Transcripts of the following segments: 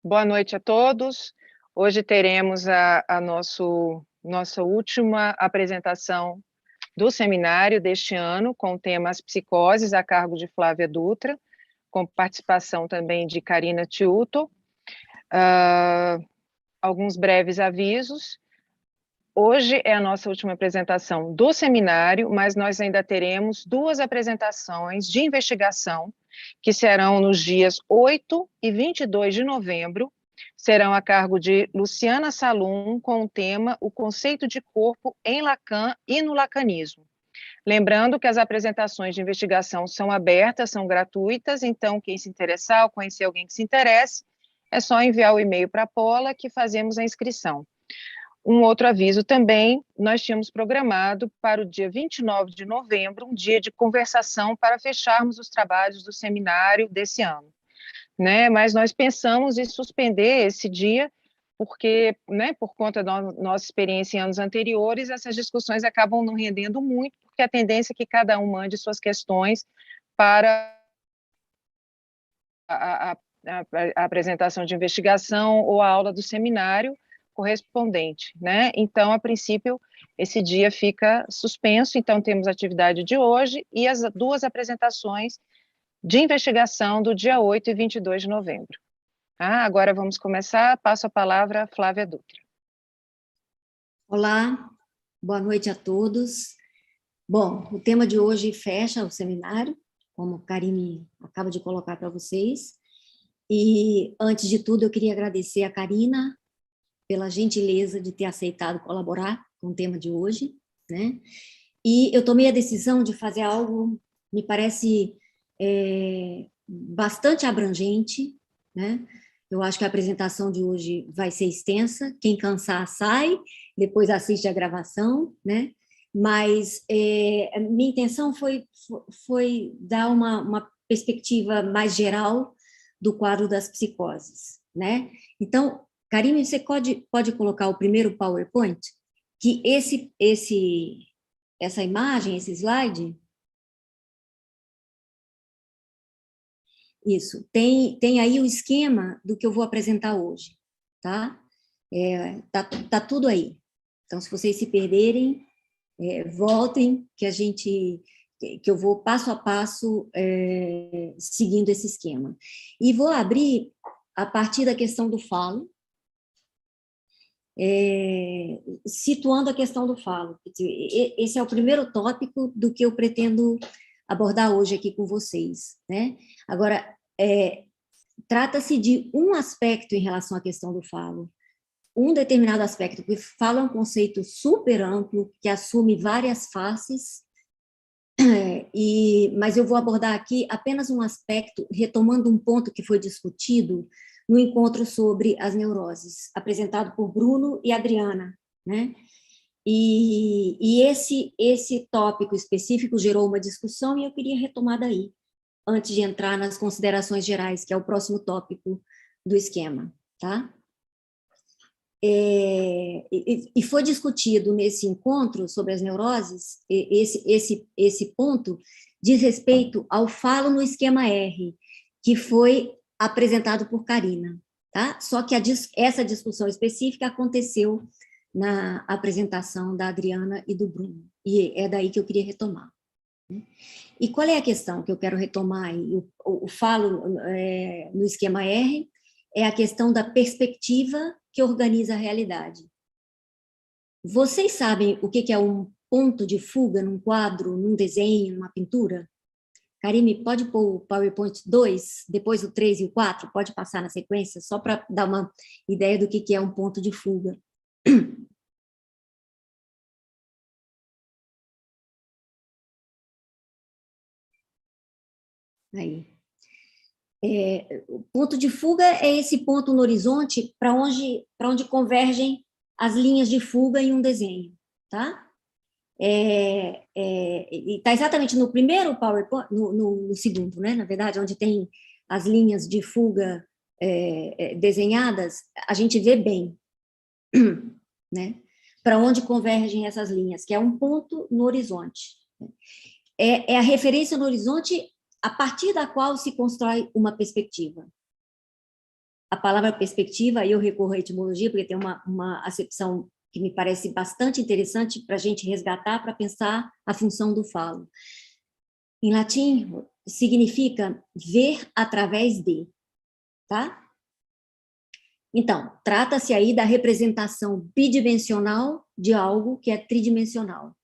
Boa noite a todos. Hoje teremos nossa última apresentação do seminário deste ano, com o tema As Psicoses, a cargo de Flávia Dutra, com participação também de Karina Tiuto. Alguns breves avisos. Hoje é a nossa última apresentação do seminário, mas nós ainda teremos 2 apresentações de investigação, que serão nos dias 8 e 22 de novembro, serão a cargo de Luciana Salum, com o tema O Conceito de Corpo em Lacan e no Lacanismo. Lembrando que as apresentações de investigação são abertas, são gratuitas, então quem se interessar ou conhecer alguém que se interesse, é só enviar o e-mail para a Paula que fazemos a inscrição. Um outro aviso também, nós tínhamos programado para o dia 29 de novembro, um dia de conversação para fecharmos os trabalhos do seminário desse ano, né? Mas nós pensamos em suspender esse dia, porque, né, por conta da nossa experiência em anos anteriores, essas discussões acabam não rendendo muito, porque a tendência é que cada um mande suas questões para a apresentação de investigação ou a aula do seminário correspondente, né? Então, a princípio, esse dia fica suspenso, então temos a atividade de hoje e as 2 apresentações de investigação do dia 8 e 22 de novembro. Agora vamos começar, passo a palavra a Flávia Dutra. Olá, boa noite a todos. Bom, o tema de hoje fecha o seminário, como a Karine acaba de colocar para vocês, e antes de tudo eu queria agradecer a Karina pela gentileza de ter aceitado colaborar com o tema de hoje, né? E eu tomei a decisão de fazer algo, me parece, bastante abrangente, né? Eu acho que a apresentação de hoje vai ser extensa, quem cansar sai, depois assiste a gravação, né? Mas minha intenção foi dar uma perspectiva mais geral do quadro das psicoses, né? Então, Karine, você pode colocar o primeiro PowerPoint? Que essa imagem, esse slide... Isso, tem aí o esquema do que eu vou apresentar hoje, tá? Tá tudo aí. Então, se vocês se perderem, voltem, que eu vou passo a passo seguindo esse esquema. E vou abrir a partir da questão do falo, situando a questão do falo. Esse é o primeiro tópico do que eu pretendo abordar hoje aqui com vocês, né? Agora, trata-se de um aspecto em relação à questão do falo, um determinado aspecto, porque falo é um conceito super amplo, que assume várias faces, mas eu vou abordar aqui apenas um aspecto, retomando um ponto que foi discutido no encontro sobre as neuroses, apresentado por Bruno e Adriana, né? E esse tópico específico gerou uma discussão e eu queria retomar daí, antes de entrar nas considerações gerais, que é o próximo tópico do esquema, tá? E foi discutido nesse encontro sobre as neuroses, esse ponto diz respeito ao falo no esquema R, que foi apresentado por Karina, tá? Só que essa discussão específica aconteceu na apresentação da Adriana e do Bruno, e é daí que eu queria retomar. E qual é a questão que eu quero retomar aí? O falo no esquema R é a questão da perspectiva que organiza a realidade. Vocês sabem o que é um ponto de fuga num quadro, num desenho, numa pintura? Karine, pode pôr o PowerPoint 2, depois o 3 e o 4, pode passar na sequência, só para dar uma ideia do que é um ponto de fuga. Aí. O ponto de fuga é esse ponto no horizonte para onde convergem as linhas de fuga em um desenho, tá? E está exatamente no primeiro PowerPoint, no segundo, né? Na verdade, onde tem as linhas de fuga desenhadas, a gente vê bem, né? Para onde convergem essas linhas, que é um ponto no horizonte. É a referência no horizonte a partir da qual se constrói uma perspectiva. a palavra perspectiva, aí eu recorro à etimologia, porque tem uma acepção que me parece bastante interessante para a gente resgatar, para pensar a função do falo. Em latim, significa ver através de, tá? Então, trata-se aí da representação bidimensional de algo que é tridimensional.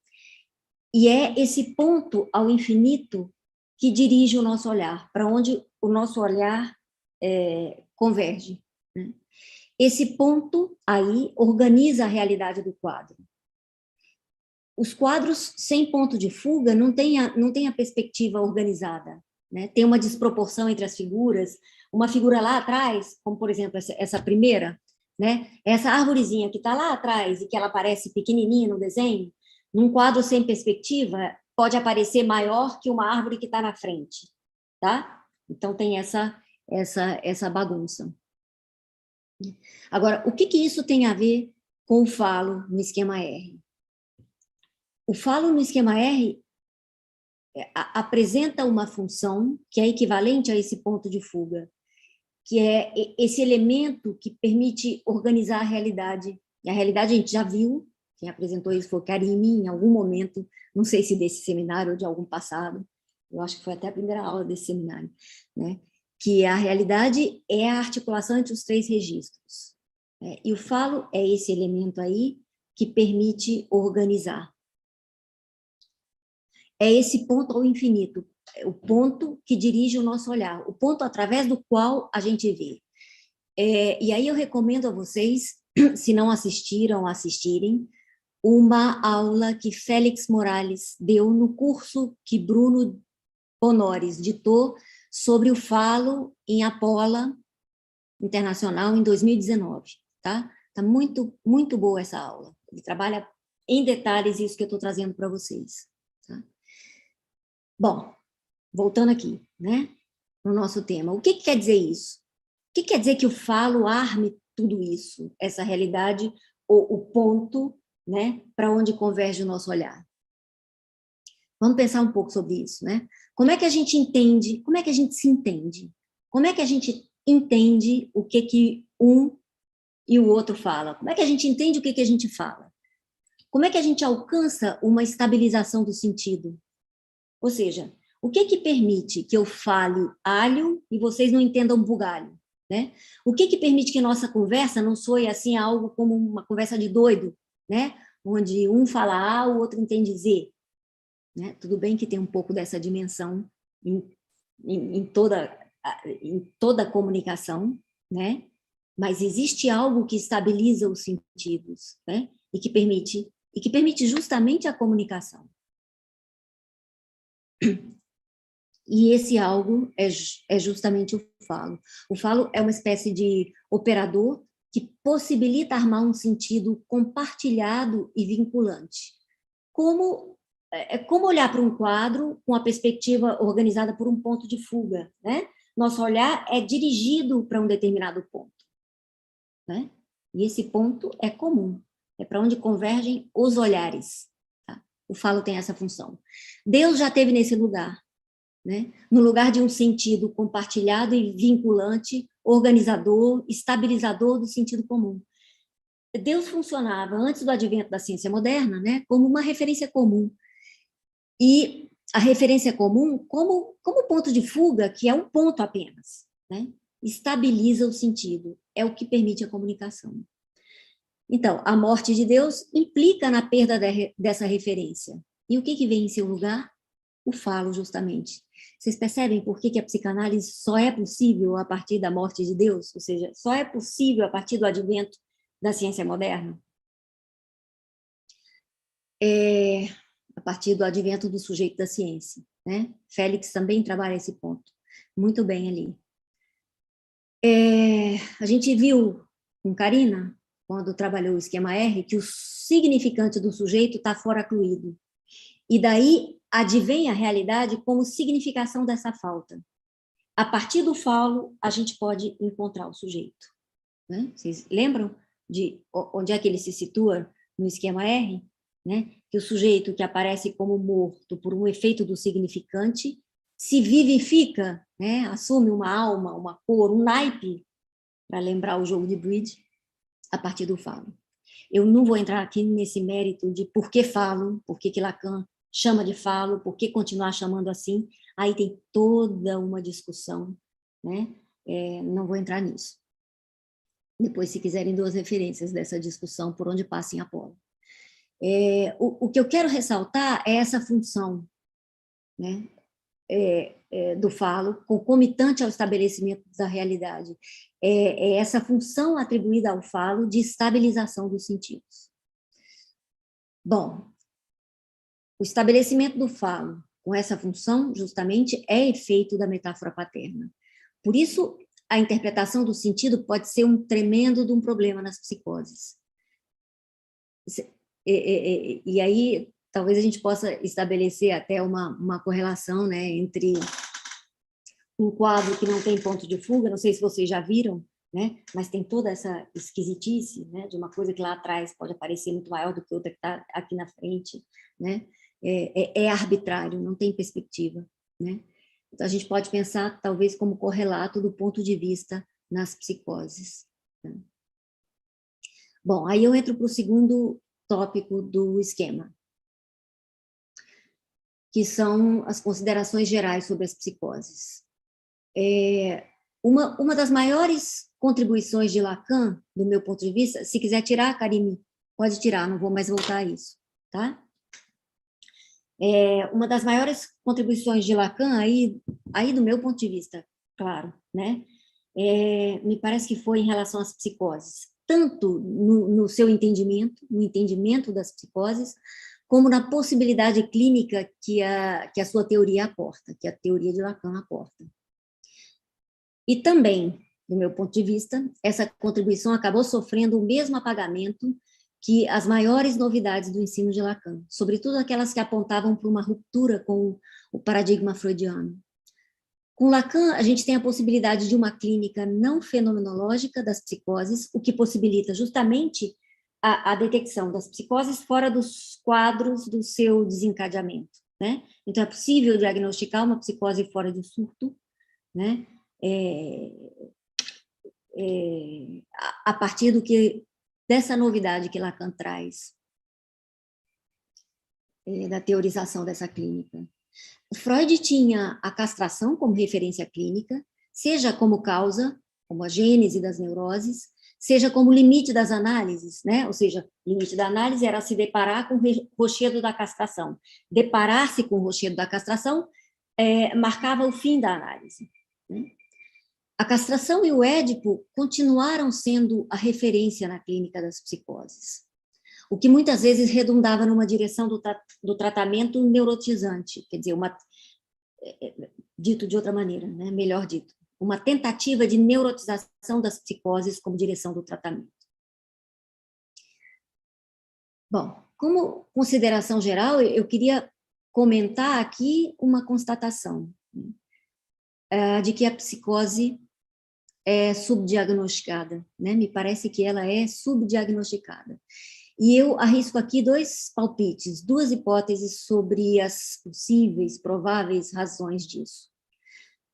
E é esse ponto ao infinito que dirige o nosso olhar, para onde o nosso olhar converge, né? Esse ponto aí organiza a realidade do quadro. Os quadros sem ponto de fuga não têm a perspectiva organizada, né? Tem uma desproporção entre as figuras. Uma figura lá atrás, como por exemplo essa primeira, né? Essa arvorezinha que está lá atrás e que ela parece pequenininha no desenho, num quadro sem perspectiva, pode aparecer maior que uma árvore que está na frente, tá? Então tem essa bagunça. Agora, o que isso tem a ver com o falo no esquema R? O falo no esquema R apresenta uma função que é equivalente a esse ponto de fuga, que é esse elemento que permite organizar a realidade. E a realidade a gente já viu, quem apresentou isso foi Karime, em algum momento, não sei se desse seminário ou de algum passado, eu acho que foi até a primeira aula desse seminário, né? Que a realidade é a articulação entre os 3 registros. E o falo é esse elemento aí que permite organizar. É esse ponto ao infinito, o ponto que dirige o nosso olhar, o ponto através do qual a gente vê. E aí eu recomendo a vocês, se não assistiram, assistirem, uma aula que Félix Morales deu no curso que Bruno Honores ditou sobre o falo em Apola Internacional em 2019, tá? Tá muito, muito boa essa aula. Ele trabalha em detalhes isso que eu estou trazendo para vocês, tá? Bom, voltando aqui, né, no nosso tema. O que quer dizer isso? O que quer dizer que o falo arme tudo isso, essa realidade, o ponto, né, para onde converge o nosso olhar? Vamos pensar um pouco sobre isso, né? Como é que a gente entende, como é que a gente se entende? Como é que a gente entende o que um e o outro fala? Como é que a gente entende o que a gente fala? Como é que a gente alcança uma estabilização do sentido? Ou seja, o que permite que eu fale alho e vocês não entendam bugalho, né? O que permite que nossa conversa não soe assim algo como uma conversa de doido, né? Onde um fala A, o outro entende Z, né? Tudo bem que tem um pouco dessa dimensão em toda a comunicação, né? Mas existe algo que estabiliza os sentidos, né? E que permite justamente a comunicação. E esse algo é justamente o falo. O falo é uma espécie de operador que possibilita armar um sentido compartilhado e vinculante. Como olhar para um quadro com a perspectiva organizada por um ponto de fuga, né? Nosso olhar é dirigido para um determinado ponto, né? E esse ponto é comum, é para onde convergem os olhares. Tá? O falo tem essa função. Deus já esteve nesse lugar, né? No lugar de um sentido compartilhado e vinculante, organizador, estabilizador do sentido comum. Deus funcionava, antes do advento da ciência moderna, né, como uma referência comum. E a referência comum, como ponto de fuga, que é um ponto apenas, né, estabiliza o sentido, é o que permite a comunicação. Então, a morte de Deus implica na perda dessa referência. E o que vem em seu lugar? O falo, justamente. Vocês percebem por que a psicanálise só é possível a partir da morte de Deus? Ou seja, só é possível a partir do advento da ciência moderna? A partir do advento do sujeito da ciência, né? Félix também trabalha esse ponto muito bem ali. A gente viu com Karina, quando trabalhou o esquema R, que o significante do sujeito está fora cluído. E daí advém a realidade como significação dessa falta. A partir do falo, a gente pode encontrar o sujeito, né? Vocês lembram de onde é que ele se situa no esquema R? Né? Que o sujeito que aparece como morto por um efeito do significante se vivifica, né? Assume uma alma, uma cor, um naipe, para lembrar o jogo de bridge, a partir do falo. Eu não vou entrar aqui nesse mérito de por que falo, por que Lacan chama de falo, por que continuar chamando assim. Aí tem toda uma discussão, né? Não vou entrar nisso. Depois, se quiserem, duas referências dessa discussão, por onde passa em Apolo. O que eu quero ressaltar é essa função, né? Do falo, concomitante ao estabelecimento da realidade. É essa função atribuída ao falo de estabilização dos sentidos. Bom, o estabelecimento do falo com essa função, justamente, é efeito da metáfora paterna. Por isso, a interpretação do sentido pode ser um tremendo de um problema nas psicoses. E aí, talvez a gente possa estabelecer até uma correlação, né, entre um quadro que não tem ponto de fuga, não sei se vocês já viram, né, mas tem toda essa esquisitice, né, de uma coisa que lá atrás pode aparecer muito maior do que outra que está aqui na frente, né, é arbitrário, não tem perspectiva, né. Então, a gente pode pensar, talvez, como correlato do ponto de vista nas psicoses. Né? Bom, aí eu entro para o segundo tópico do esquema, que são as considerações gerais sobre as psicoses. Uma das maiores contribuições de Lacan, do meu ponto de vista, se quiser tirar, Karine, pode tirar, não vou mais voltar a isso, tá? Uma das maiores contribuições de Lacan, aí do meu ponto de vista, claro, né? Me parece que foi em relação às psicoses, tanto no seu entendimento, no entendimento das psicoses, como na possibilidade clínica que a sua teoria aporta, que a teoria de Lacan aporta. E também, do meu ponto de vista, essa contribuição acabou sofrendo o mesmo apagamento que as maiores novidades do ensino de Lacan, sobretudo aquelas que apontavam para uma ruptura com o paradigma freudiano. Com Lacan, a gente tem a possibilidade de uma clínica não fenomenológica das psicoses, o que possibilita justamente a detecção das psicoses fora dos quadros do seu desencadeamento, né? Então, é possível diagnosticar uma psicose fora de surto, né? A partir dessa novidade que Lacan traz, da teorização dessa clínica. Freud tinha a castração como referência clínica, seja como causa, como a gênese das neuroses, seja como limite das análises, né? Ou seja, o limite da análise era se deparar com o rochedo da castração. Deparar-se com o rochedo da castração marcava o fim da análise, né? A castração e o Édipo continuaram sendo a referência na clínica das psicoses, o que muitas vezes redundava numa direção do tratamento neurotizante, quer dizer, dito de outra maneira, né? Melhor dito, uma tentativa de neurotização das psicoses como direção do tratamento. Bom, como consideração geral, eu queria comentar aqui uma constatação, de que a psicose é subdiagnosticada, né? Me parece que ela é subdiagnosticada. E eu arrisco aqui dois palpites, duas hipóteses sobre as possíveis, prováveis razões disso.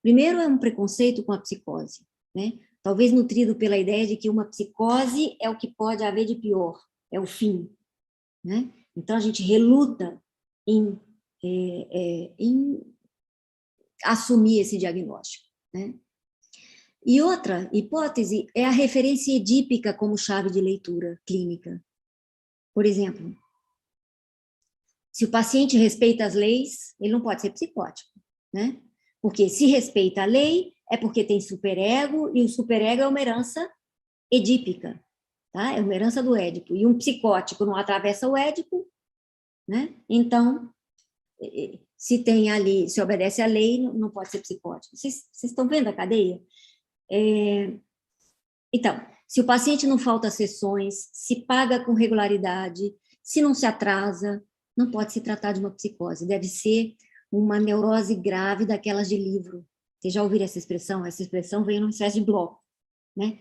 Primeiro é um preconceito com a psicose, né? Talvez nutrido pela ideia de que uma psicose é o que pode haver de pior, é o fim, né? Então a gente reluta em assumir esse diagnóstico, né? E outra hipótese é a referência edípica como chave de leitura clínica. Por exemplo, se o paciente respeita as leis, ele não pode ser psicótico, né? Porque se respeita a lei, é porque tem superego, e o superego é uma herança edípica, tá? É uma herança do Édipo. E um psicótico não atravessa o Édipo, né? Então, se tem ali, se obedece à lei, não pode ser psicótico. Vocês estão vendo a cadeia? Então, se o paciente não falta sessões, se paga com regularidade, se não se atrasa, não pode se tratar de uma psicose, deve ser uma neurose grave daquelas de livro. Vocês já ouviram essa expressão? Essa expressão veio numa espécie de bloco, né?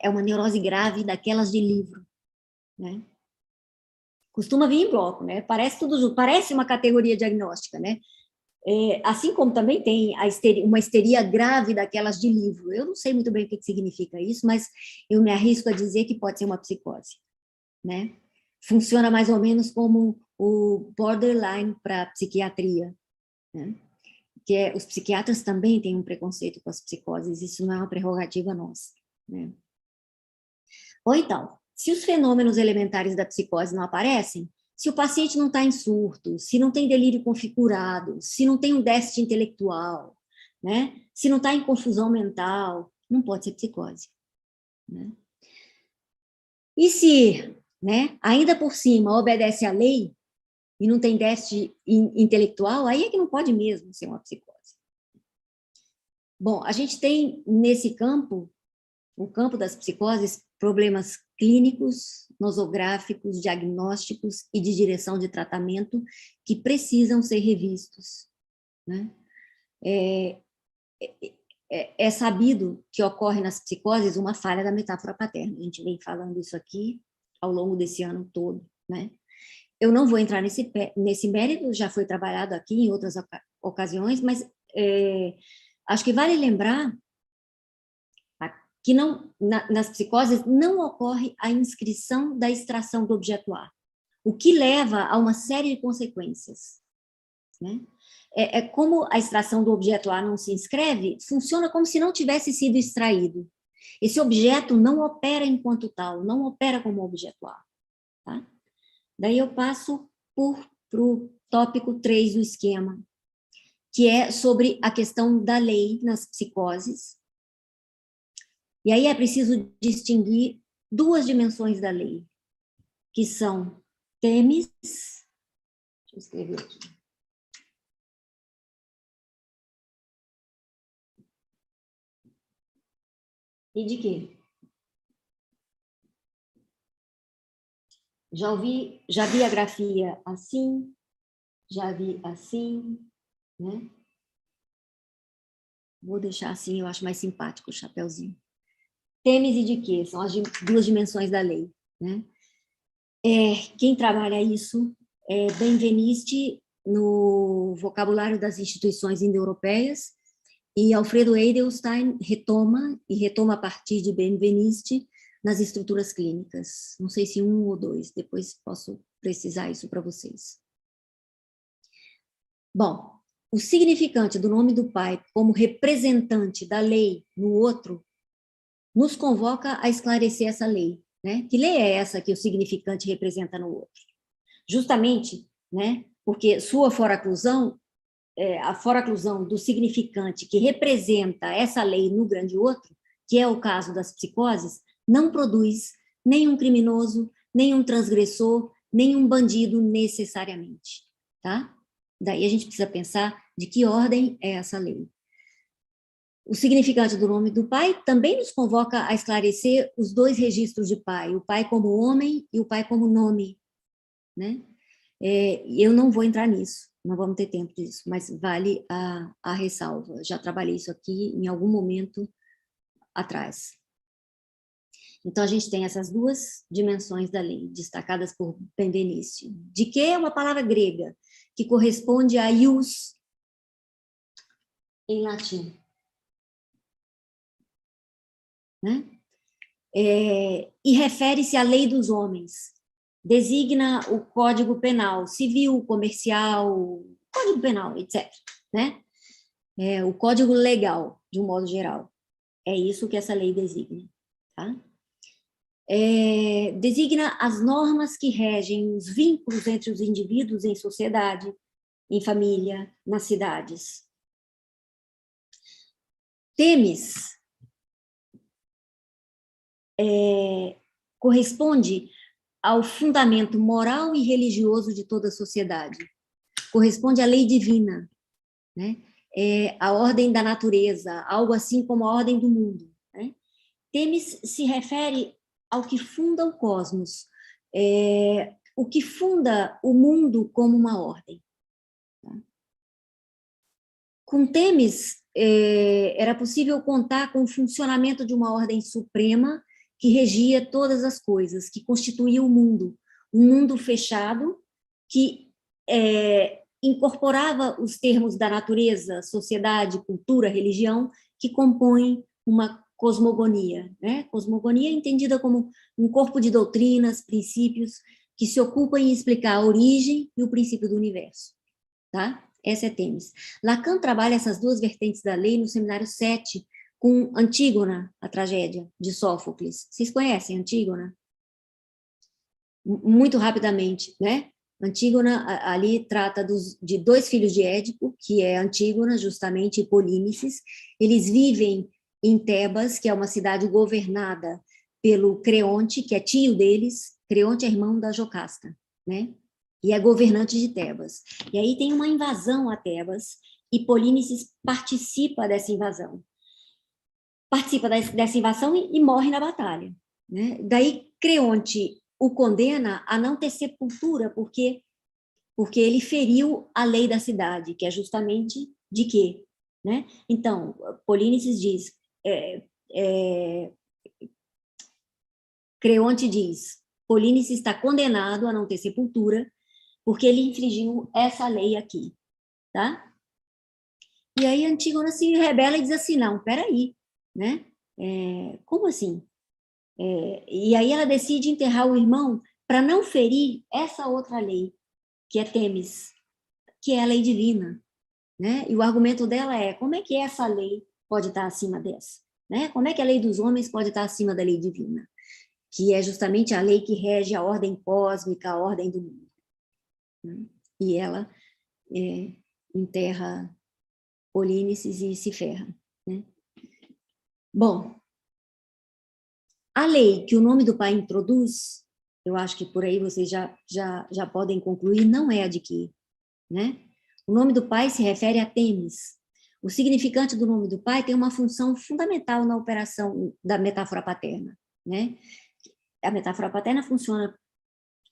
É uma neurose grave daquelas de livro, né? Costuma vir em bloco, né? Parece tudo junto, parece uma categoria diagnóstica, né? Assim como também tem uma histeria grave daquelas de livro. Eu não sei muito bem o que significa isso, mas eu me arrisco a dizer que pode ser uma psicose, né? Funciona mais ou menos como o borderline para a psiquiatria, né? Que os psiquiatras também têm um preconceito com as psicoses, isso não é uma prerrogativa nossa, né? Ou então, se os fenômenos elementares da psicose não aparecem, se o paciente não está em surto, se não tem delírio configurado, se não tem um déficit intelectual, né? Se não está em confusão mental, não pode ser psicose, né? E se, né, ainda por cima obedece à lei e não tem déficit intelectual, aí é que não pode mesmo ser uma psicose. Bom, a gente tem nesse campo, o campo das psicoses, problemas clínicos, nosográficos, diagnósticos e de direção de tratamento que precisam ser revistos, né? É sabido que ocorre nas psicoses uma falha da metáfora paterna. A gente vem falando isso aqui ao longo desse ano todo, né? Eu não vou entrar nesse mérito, já foi trabalhado aqui em outras ocasiões, mas acho que vale lembrar que nas psicoses não ocorre a inscrição da extração do objeto A, o que leva a uma série de consequências, né? Como a extração do objeto A não se inscreve, funciona como se não tivesse sido extraído. Esse objeto não opera enquanto tal, não opera como objeto A. Tá? Daí eu passo para o tópico 3 do esquema, que é sobre a questão da lei nas psicoses. E aí é preciso distinguir duas dimensões da lei, que são temes... Deixa eu escrever aqui. E de quê? Já vi a grafia assim, já vi assim, né? Vou deixar assim, eu acho mais simpático o chapeuzinho. Temes e de quê? São as duas dimensões da lei, né? Quem trabalha isso é Benveniste no vocabulário das instituições indo-europeias, e Alfredo Edelstein retoma a partir de Benveniste nas estruturas clínicas. Não sei se um ou dois, depois posso precisar isso para vocês. Bom, o significante do nome do pai como representante da lei no outro nos convoca a esclarecer essa lei, né? Que lei é essa que o significante representa no outro? Justamente, né? Porque sua foraclusão, a foraclusão do significante que representa essa lei no grande outro, que é o caso das psicoses, não produz nenhum criminoso, nenhum transgressor, nenhum bandido necessariamente, tá? Daí a gente precisa pensar de que ordem é essa lei. O significante do nome do pai também nos convoca a esclarecer os dois registros de pai, o pai como homem e o pai como nome, né? Eu não vou entrar nisso, não vamos ter tempo disso, mas vale a ressalva. Já trabalhei isso aqui em algum momento atrás. Então, a gente tem essas duas dimensões da lei, destacadas por Benveniste. De que é uma palavra grega, que corresponde a ius em latim. Né? E refere-se à lei dos homens. Designa o Código Penal, civil, comercial, Código Penal, etc. Né? O Código Legal, de um modo geral. É isso que essa lei designa. Tá? Designa as normas que regem os vínculos entre os indivíduos em sociedade, em família, nas cidades. Temes corresponde ao fundamento moral e religioso de toda a sociedade. Corresponde à lei divina, né? A ordem da natureza, algo assim como a ordem do mundo. Né? Temes se refere ao que funda o cosmos, o que funda o mundo como uma ordem. Tá? Com Temes, era possível contar com o funcionamento de uma ordem suprema que regia todas as coisas, que constituía o mundo, um mundo fechado que incorporava os termos da natureza, sociedade, cultura, religião, que compõem uma cosmogonia, né? Cosmogonia entendida como um corpo de doutrinas, princípios, que se ocupam em explicar a origem e o princípio do universo, tá? Essa é Têmis. Lacan trabalha essas duas vertentes da lei no seminário 7, com Antígona, a tragédia de Sófocles. Vocês conhecem Antígona? Muito rapidamente, né? Antígona ali trata de dois filhos de Édipo, que é Antígona, justamente, e Polínices. Eles vivem em Tebas, que é uma cidade governada pelo Creonte, que é tio deles. Creonte é irmão da Jocasta, né? E é governante de Tebas. E aí tem uma invasão a Tebas, e Polínices participa dessa invasão. Participa dessa invasão e morre na batalha, né? Daí Creonte o condena a não ter sepultura, porque ele feriu a lei da cidade, que é justamente de quê? Né? Então, Polínices diz, Creonte diz, Polínices está condenado a não ter sepultura, porque ele infringiu essa lei aqui, tá? E aí Antígona se rebela e diz assim, não, peraí, né? Como assim? E aí ela decide enterrar o irmão para não ferir essa outra lei, que é Têmis, que é a lei divina, né? E o argumento dela é, como é que essa lei pode estar acima dessa? Né? Como é que a lei dos homens pode estar acima da lei divina? Que é justamente a lei que rege a ordem cósmica, a ordem do mundo. Né? E ela enterra Polínices e se ferra. Né? Bom, a lei que o nome do pai introduz, eu acho que por aí vocês já podem concluir, não é a de que, né? O nome do pai se refere a Têmis. O significante do nome do pai tem uma função fundamental na operação da metáfora paterna, né? A metáfora paterna funciona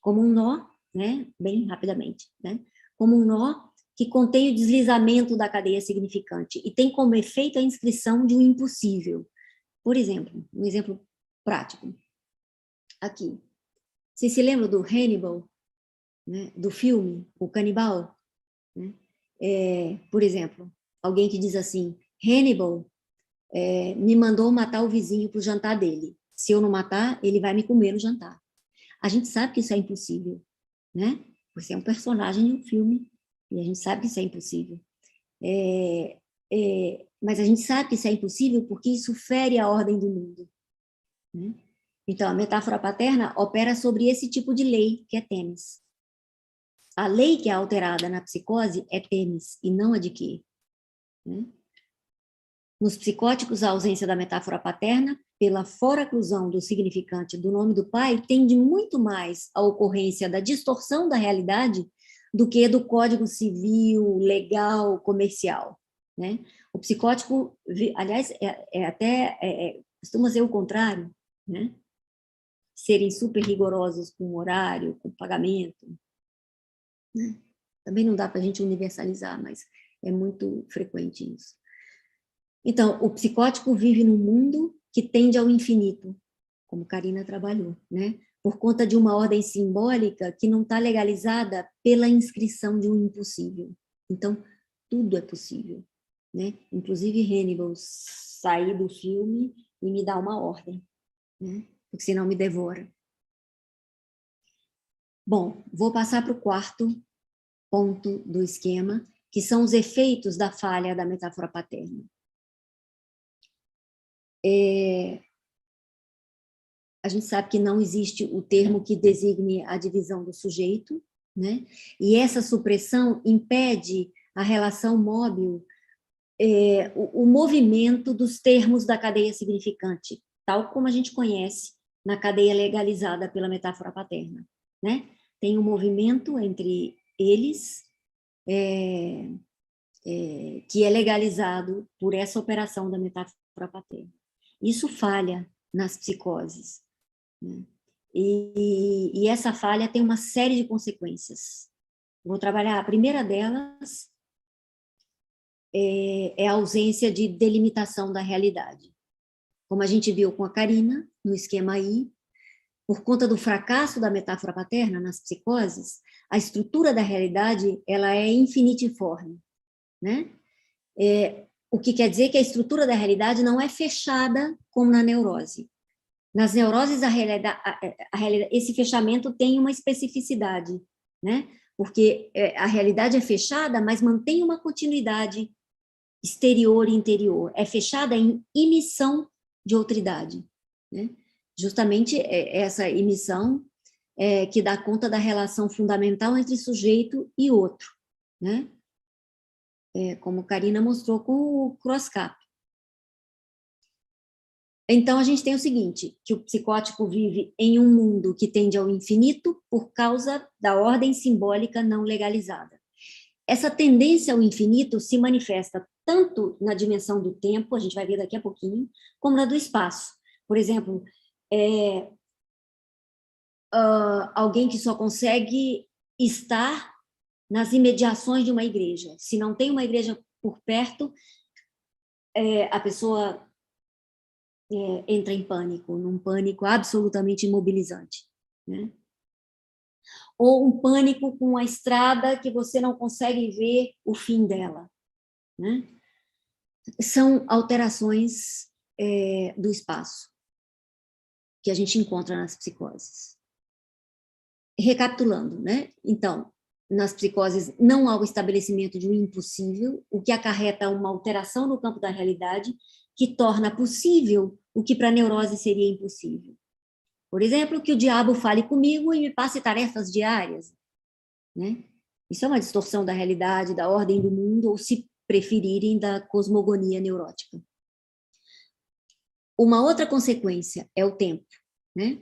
como um nó, né? Bem rapidamente, né? Como um nó que contém o deslizamento da cadeia significante e tem como efeito a inscrição de um impossível. Por exemplo, um exemplo prático. Aqui. Vocês se lembram do Hannibal, né? Do filme, O Canibal? Né? Por exemplo, alguém que diz assim, Hannibal me mandou matar o vizinho para o jantar dele. Se eu não matar, ele vai me comer no jantar. A gente sabe que isso é impossível, né? Você é um personagem de um filme e a gente sabe que isso é impossível. Mas a gente sabe que isso é impossível porque isso fere a ordem do mundo. Né? Então, a metáfora paterna opera sobre esse tipo de lei, que é Têmis. A lei que é alterada na psicose é Têmis, e não a de quê? Né? Nos psicóticos, a ausência da metáfora paterna, pela foraclusão do significante do nome do pai, tende muito mais à ocorrência da distorção da realidade do que do código civil, legal, comercial. Né? O psicótico, aliás, costuma ser o contrário, né? Serem super rigorosos com o horário, com o pagamento. Né? Também não dá para a gente universalizar, mas é muito frequente isso. Então, o psicótico vive num mundo que tende ao infinito, como Karina trabalhou, né? Por conta de uma ordem simbólica que não está legalizada pela inscrição de um impossível. Então, tudo é possível. Né? Inclusive Hannibal sair do filme e me dar uma ordem, né? Porque senão me devora. Bom, vou passar para o quarto ponto do esquema, que são os efeitos da falha da metáfora paterna. A gente sabe que não existe o termo que designe a divisão do sujeito, né? E essa supressão impede a relação móvel, o movimento dos termos da cadeia significante, tal como a gente conhece na cadeia legalizada pela metáfora paterna, né? Tem um movimento entre eles que é legalizado por essa operação da metáfora paterna. Isso falha nas psicoses, né? E essa falha tem uma série de consequências. Vou trabalhar, a primeira delas é a ausência de delimitação da realidade. Como a gente viu com a Karina, no esquema aí, por conta do fracasso da metáfora paterna nas psicoses, a estrutura da realidade ela é infiniforme, né? O que quer dizer que a estrutura da realidade não é fechada como na neurose. Nas neuroses, esse fechamento tem uma especificidade, né? Porque a realidade é fechada, mas mantém uma continuidade exterior e interior. É fechada em emissão de outridade, né? Justamente essa emissão que dá conta da relação fundamental entre sujeito e outro, né? Como Karina mostrou com o Crosscap. Então, a gente tem o seguinte, que o psicótico vive em um mundo que tende ao infinito por causa da ordem simbólica não legalizada. Essa tendência ao infinito se manifesta tanto na dimensão do tempo, a gente vai ver daqui a pouquinho, como na do espaço. Por exemplo, alguém que só consegue estar nas imediações de uma igreja. Se não tem uma igreja por perto, a pessoa entra em pânico, num pânico absolutamente imobilizante, né? Ou um pânico com a estrada que você não consegue ver o fim dela, né? São alterações do espaço que a gente encontra nas psicoses. Recapitulando, né? Então, nas psicoses não há o estabelecimento de um impossível, o que acarreta uma alteração no campo da realidade que torna possível o que para a neurose seria impossível. Por exemplo, que o diabo fale comigo e me passe tarefas diárias, né? Isso é uma distorção da realidade, da ordem do mundo, ou, se preferirem, da cosmogonia neurótica. Uma outra consequência é o tempo, né?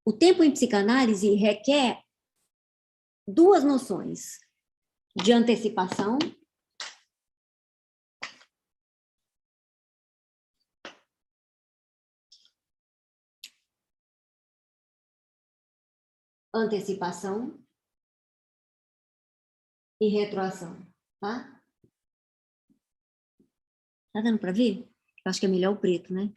O tempo em psicanálise requer duas noções de antecipação e retroação, tá? Tá dando para ver? Eu acho que é melhor o preto, né?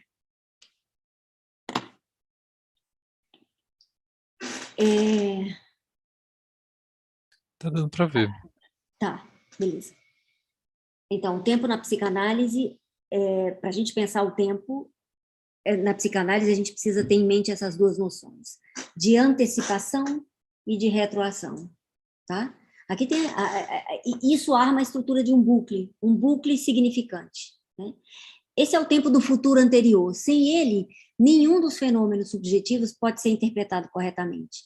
Tá dando para ver. Tá, beleza. Então, o tempo na psicanálise, para a gente pensar o tempo, na psicanálise a gente precisa ter em mente essas duas noções, de antecipação e de retroação, tá? Aqui tem, isso arma a estrutura de um bucle significante, né? Esse é o tempo do futuro anterior. Sem ele, nenhum dos fenômenos subjetivos pode ser interpretado corretamente.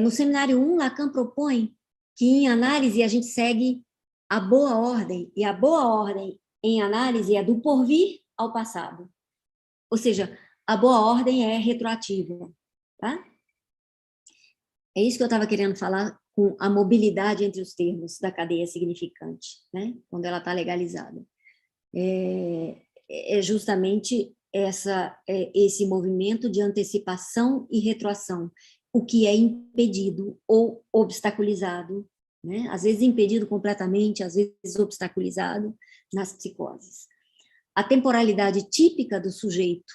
No seminário 1, Lacan propõe que em análise a gente segue a boa ordem, e a boa ordem em análise é do porvir ao passado. Ou seja, a boa ordem é retroativa, tá? É isso que eu estava querendo falar com a mobilidade entre os termos da cadeia significante, né? Quando ela está legalizada. É justamente esse movimento de antecipação e retroação, o que é impedido ou obstaculizado, né? Às vezes impedido completamente, às vezes obstaculizado nas psicoses. A temporalidade típica do sujeito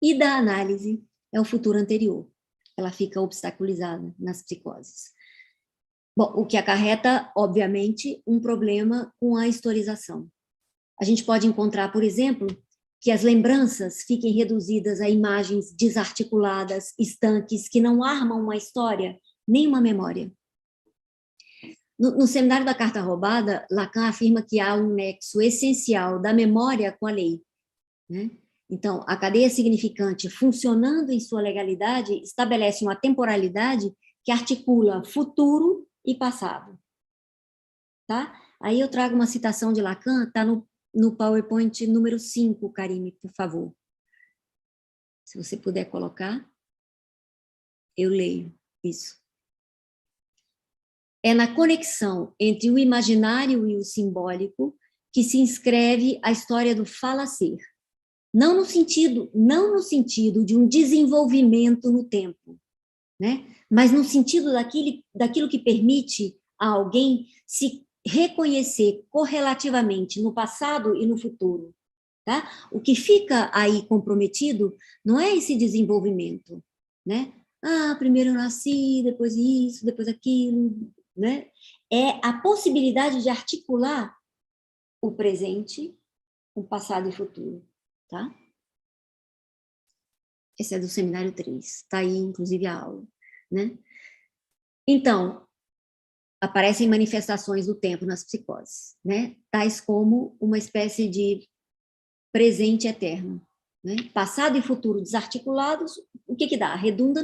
e da análise é o futuro anterior. Ela fica obstaculizada nas psicoses. Bom, o que acarreta, obviamente, um problema com a historização. A gente pode encontrar, por exemplo, que as lembranças fiquem reduzidas a imagens desarticuladas, estanques, que não armam uma história, nem uma memória. No seminário da Carta Roubada, Lacan afirma que há um nexo essencial da memória com a lei, né? Então, a cadeia significante, funcionando em sua legalidade, estabelece uma temporalidade que articula futuro e passado. Tá? Aí eu trago uma citação de Lacan, está no PowerPoint número 5, Karine, por favor. Se você puder colocar, eu leio isso. É na conexão entre o imaginário e o simbólico que se inscreve a história do falacer. Não no sentido de um desenvolvimento no tempo, né? Mas no sentido daquilo que permite a alguém se reconhecer correlativamente no passado e no futuro, tá? O que fica aí comprometido não é esse desenvolvimento, né? primeiro eu nasci, depois isso, depois aquilo, né? É a possibilidade de articular o presente, o passado e futuro, tá? Esse é do seminário 3, está aí, inclusive, a aula, né? Então, aparecem manifestações do tempo nas psicoses, né? Tais como uma espécie de presente eterno, né? Passado e futuro desarticulados, o que que dá? Redunda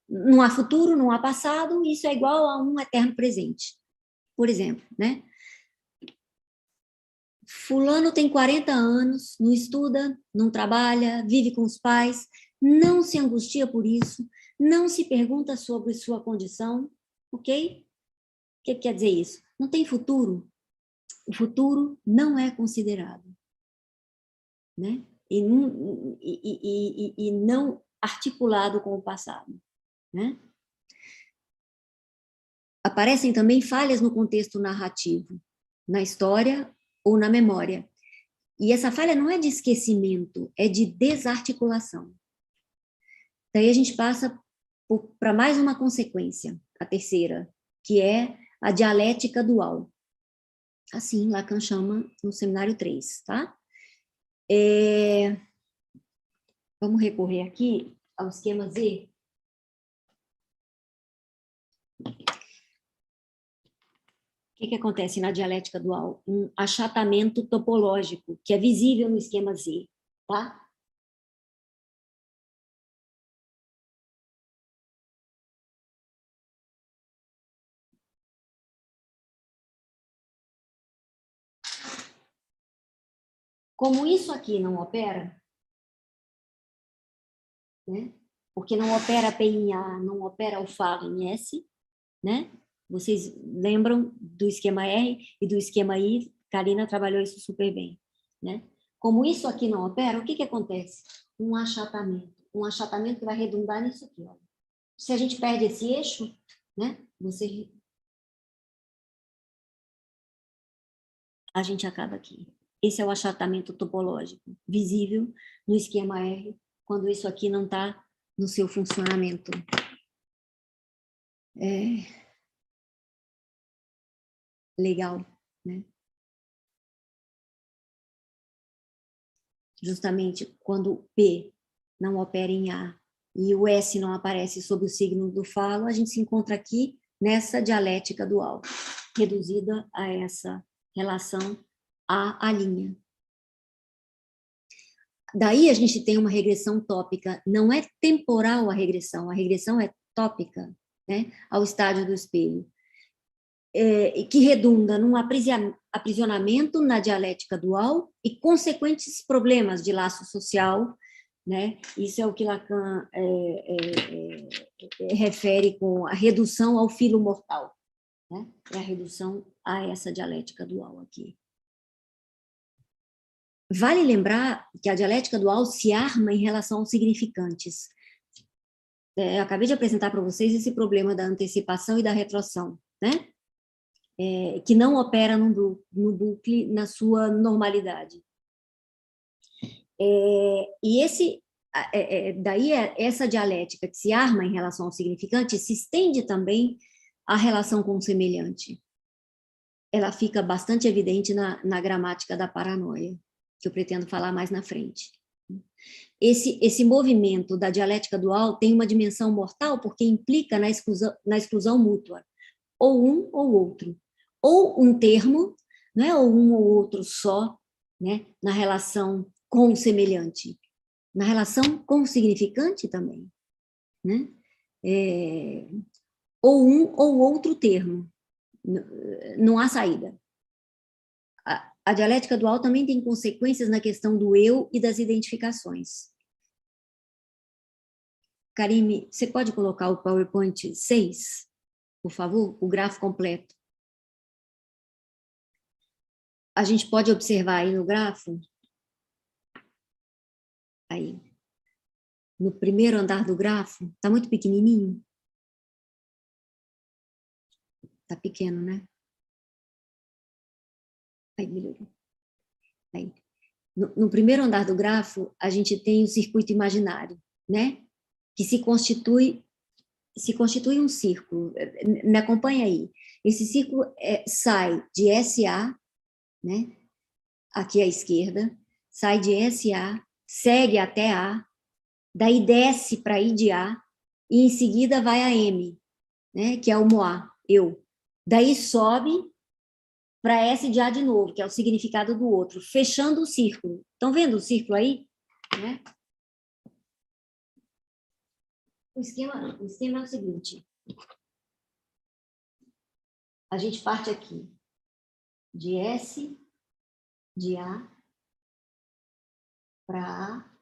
não há futuro, não há passado, isso é igual a um eterno presente. Por exemplo, né? Fulano tem 40 anos, não estuda, não trabalha, vive com os pais, não se angustia por isso, não se pergunta sobre sua condição, ok? O que quer dizer isso? Não tem futuro. O futuro não é considerado, né? E não articulado com o passado, né? Aparecem também falhas no contexto narrativo, na história ou na memória. E essa falha não é de esquecimento, é de desarticulação. Daí a gente passa para mais uma consequência, a terceira, que é a dialética dual. Assim, Lacan chama no seminário 3, tá? Vamos recorrer aqui ao esquema Z. O que acontece na dialética dual? Um achatamento topológico, que é visível no esquema Z, tá? Como isso aqui não opera, né? Porque não opera P em A, não opera o falo em S, né? Vocês lembram do esquema R e do esquema I? Karina trabalhou isso super bem, né? Como isso aqui não opera, o que que acontece? Um achatamento que vai redundar nisso aqui, ó. Se a gente perde esse eixo, né? A gente acaba aqui. Esse é o achatamento topológico, visível no esquema R, quando isso aqui não está no seu funcionamento. Legal, né? Justamente quando P não opera em A e o S não aparece sob o signo do falo, a gente se encontra aqui nessa dialética dual, reduzida a essa relação A linha. Daí a gente tem uma regressão tópica, não é temporal a regressão é tópica, né, ao estádio do espelho, que redunda num aprisionamento na dialética dual e consequentes problemas de laço social, né? Isso é o que Lacan refere com a redução ao filo mortal, né? É a redução a essa dialética dual aqui. Vale lembrar que a dialética dual se arma em relação aos significantes. Eu acabei de apresentar para vocês esse problema da antecipação e da retroação, né? Que não opera no bucle na sua normalidade. E daí essa dialética que se arma em relação ao significante se estende também à relação com o semelhante. Ela fica bastante evidente na gramática da paranoia, que eu pretendo falar mais na frente. Esse movimento da dialética dual tem uma dimensão mortal porque implica na exclusão mútua, ou um ou outro, ou um termo, né, ou um ou outro só, né, na relação com o semelhante, na relação com o significante também, né? Ou um ou outro termo, não há saída. A dialética dual também tem consequências na questão do eu e das identificações. Karime, você pode colocar o PowerPoint 6, por favor, o gráfico completo? A gente pode observar aí no gráfico, aí, no primeiro andar do grafo, está muito pequenininho? Está pequeno, né? Aí, melhorou. Aí. No primeiro andar do grafo, a gente tem o circuito imaginário, né? Que se constitui se constitui um círculo. Me acompanha aí. Esse círculo sai de SA, né? Aqui à esquerda, sai de SA, segue até A, daí desce para I de A, e em seguida vai a M, né? Que é o Moá, eu. Daí sobe para S de A de novo, que é o significado do outro, fechando o círculo. Estão vendo o círculo aí? Né? O esquema é o seguinte. A gente parte aqui de S de A para A,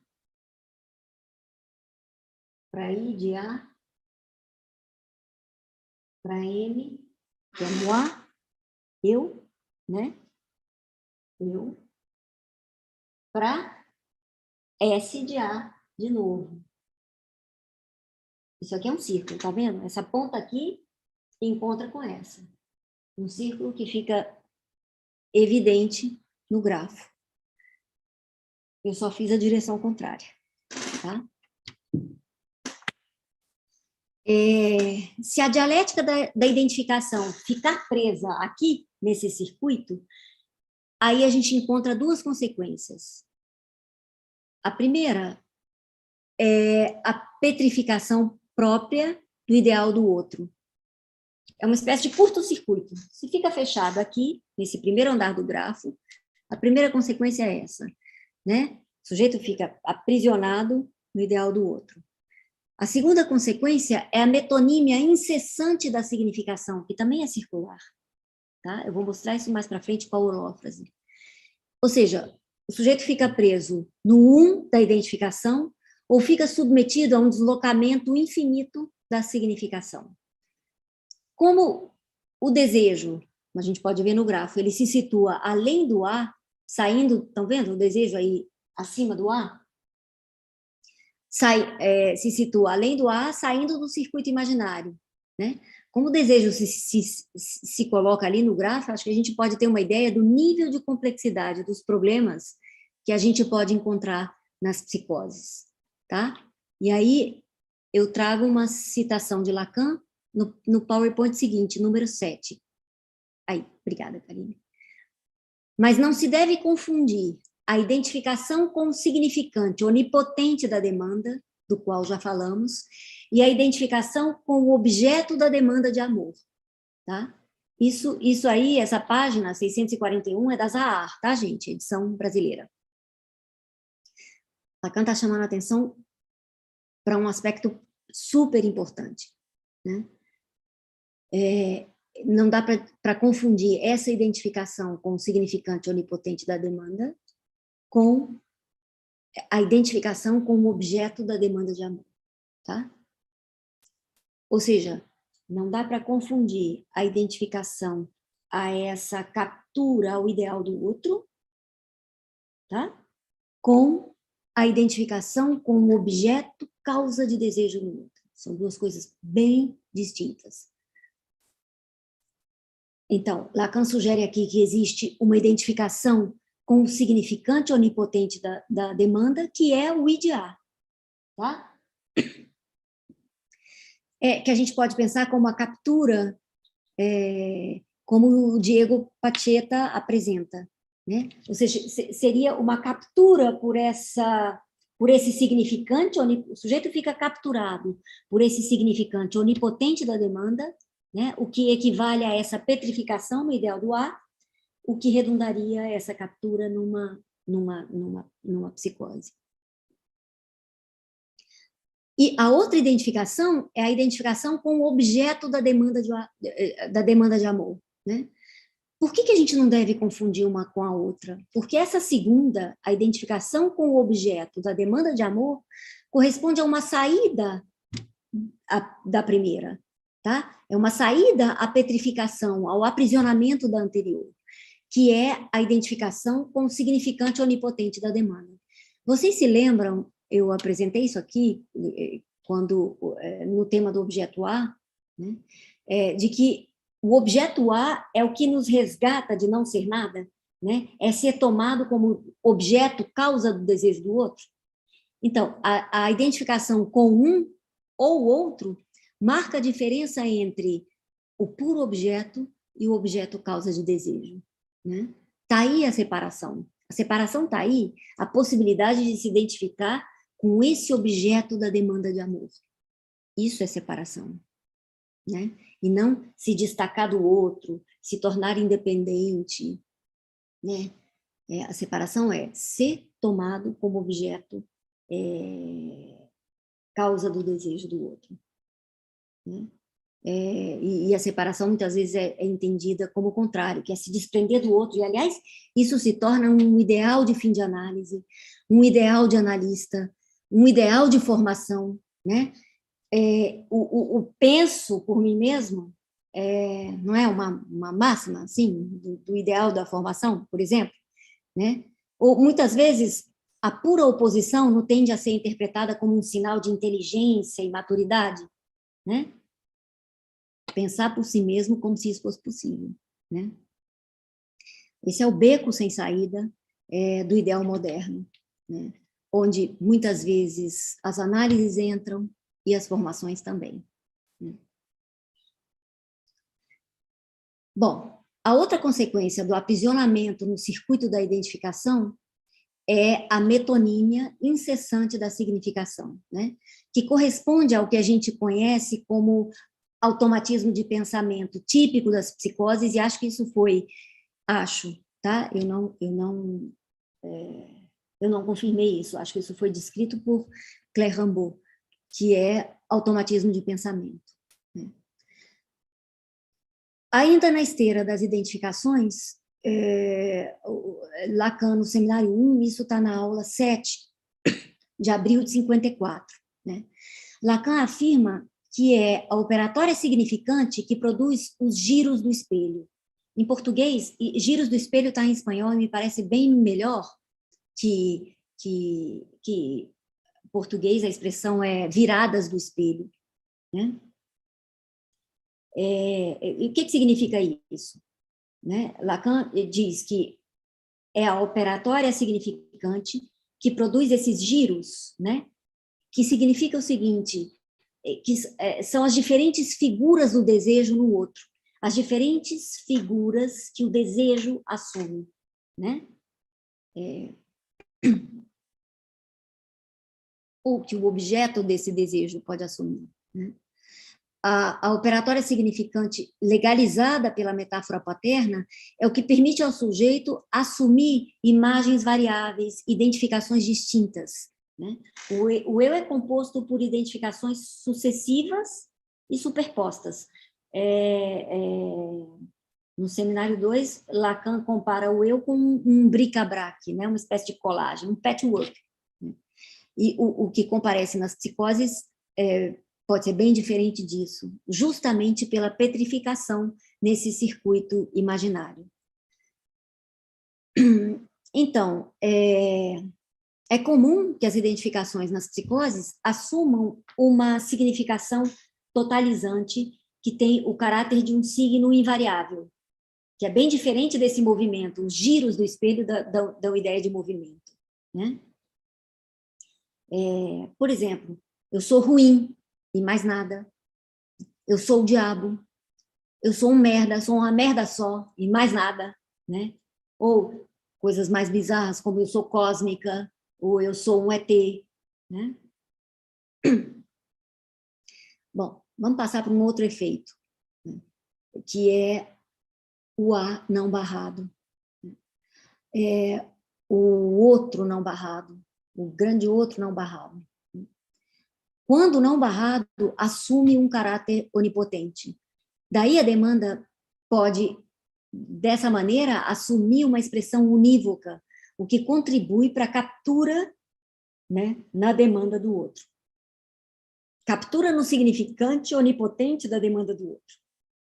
para I de A, para M, que é Moá, eu, né? Eu, para S de A de novo. Isso aqui é um círculo, tá vendo? Essa ponta aqui encontra com essa. Um círculo que fica evidente no grafo. Eu só fiz a direção contrária, tá? Se a dialética da identificação ficar presa aqui, nesse circuito, aí a gente encontra duas consequências. A primeira é a petrificação própria do ideal do outro. É uma espécie de curto-circuito. Se fica fechado aqui, nesse primeiro andar do grafo, a primeira consequência é essa, né? O sujeito fica aprisionado no ideal do outro. A segunda consequência é a metonímia incessante da significação, que também é circular. Tá? Eu vou mostrar isso mais para frente com a horófrase. Ou seja, o sujeito fica preso no da identificação ou fica submetido a um deslocamento infinito da significação. Como o desejo, a gente pode ver no grafo, ele se situa além do A, saindo, estão vendo o desejo aí acima do A? Se situa além do A, saindo do circuito imaginário, né? Como o desejo se coloca ali no grafo, acho que a gente pode ter uma ideia do nível de complexidade dos problemas que a gente pode encontrar nas psicoses, tá? E aí eu trago uma citação de Lacan no PowerPoint seguinte, número 7. Aí, obrigada, Karine. Mas não se deve confundir a identificação com o significante onipotente da demanda, do qual já falamos, e a identificação com o objeto da demanda de amor, tá? Isso aí, essa página 641 é da Zahar, tá, gente? Edição brasileira. Lacan está chamando a atenção para um aspecto super importante, né? Não dá para confundir essa identificação com o significante onipotente da demanda com a identificação com o objeto da demanda de amor, tá? Ou seja, não dá para confundir a identificação a essa captura ao ideal do outro, tá? Com a identificação com o objeto causa de desejo no outro. São duas coisas bem distintas. Então, Lacan sugere aqui que existe uma identificação com o significante onipotente da demanda, que é o IDA, tá? Que a gente pode pensar como a captura, como o Diego Pacheta apresenta, né? Ou seja, seria uma captura por esse significante, o sujeito fica capturado por esse significante onipotente da demanda, né? O que equivale a essa petrificação no ideal do A, o que redundaria essa captura numa psicose. E a outra identificação é a identificação com o objeto da demanda de amor, né? Por que a gente não deve confundir uma com a outra? Porque essa segunda, a identificação com o objeto da demanda de amor, corresponde a uma saída da primeira, tá? É uma saída à petrificação, ao aprisionamento da anterior, que é a identificação com o significante onipotente da demanda. Vocês se lembram, eu apresentei isso aqui, no tema do objeto A, né, de que o objeto A é o que nos resgata de não ser nada, né, é ser tomado como objeto causa do desejo do outro. Então, a identificação com um ou outro marca a diferença entre o puro objeto e o objeto causa de desejo, né? Tá aí a separação. A separação tá aí, a possibilidade de se identificar com esse objeto da demanda de amor. Isso é separação, né? E não se destacar do outro, se tornar independente, né? A separação é ser tomado como objeto causa do desejo do outro, né? E a separação muitas vezes é entendida como o contrário, que é se desprender do outro. E, aliás, isso se torna um ideal de fim de análise, um ideal de analista, um ideal de formação, né? O penso por mim mesmo não é uma máxima assim, do ideal da formação, por exemplo, né? Ou, muitas vezes, a pura oposição não tende a ser interpretada como um sinal de inteligência e maturidade, né? Pensar por si mesmo como se isso fosse possível, né? Esse é o beco sem saída do ideal moderno, né? Onde, muitas vezes, as análises entram e as formações também, né? Bom, a outra consequência do aprisionamento no circuito da identificação é a metonímia incessante da significação, né? Que corresponde ao que a gente conhece como automatismo de pensamento típico das psicoses, e acho que isso foi, tá? Eu não confirmei isso, acho que isso foi descrito por Claire Rambaud, que é automatismo de pensamento, né? Ainda na esteira das identificações, Lacan, no seminário 1, isso está na aula 7, de abril de 54, né? Lacan afirma que é a operatória significante que produz os giros do espelho. Em português, giros do espelho está em espanhol e me parece bem melhor que em português, a expressão é viradas do espelho, né? E o que significa isso, né? Lacan diz que é a operatória significante que produz esses giros, né? Que significa o seguinte, que são as diferentes figuras do desejo no outro, as diferentes figuras que o desejo assume, né? Ou que o objeto desse desejo pode assumir, né? A operatória significante legalizada pela metáfora paterna é o que permite ao sujeito assumir imagens variáveis, identificações distintas, né? O eu é composto por identificações sucessivas e superpostas. No seminário 2, Lacan compara o eu com um bric-a-brac, né? Uma espécie de colagem, um patchwork, né? E o que comparece nas psicoses pode ser bem diferente disso, justamente pela petrificação nesse circuito imaginário. Então, é comum que as identificações nas psicoses assumam uma significação totalizante que tem o caráter de um signo invariável, que é bem diferente desse movimento. Os giros do espelho dão ideia de movimento, né? Por exemplo, eu sou ruim e mais nada. Eu sou o diabo. Eu sou um merda, sou uma merda só e mais nada, né? Ou coisas mais bizarras, como eu sou cósmica, ou eu sou um ET, né? Bom, vamos passar para um outro efeito, né? Que é o A não barrado. O outro não barrado, o grande outro não barrado. Quando o não barrado assume um caráter onipotente. Daí a demanda pode, dessa maneira, assumir uma expressão unívoca, o que contribui para a captura, né, na demanda do outro. Captura no significante onipotente da demanda do outro,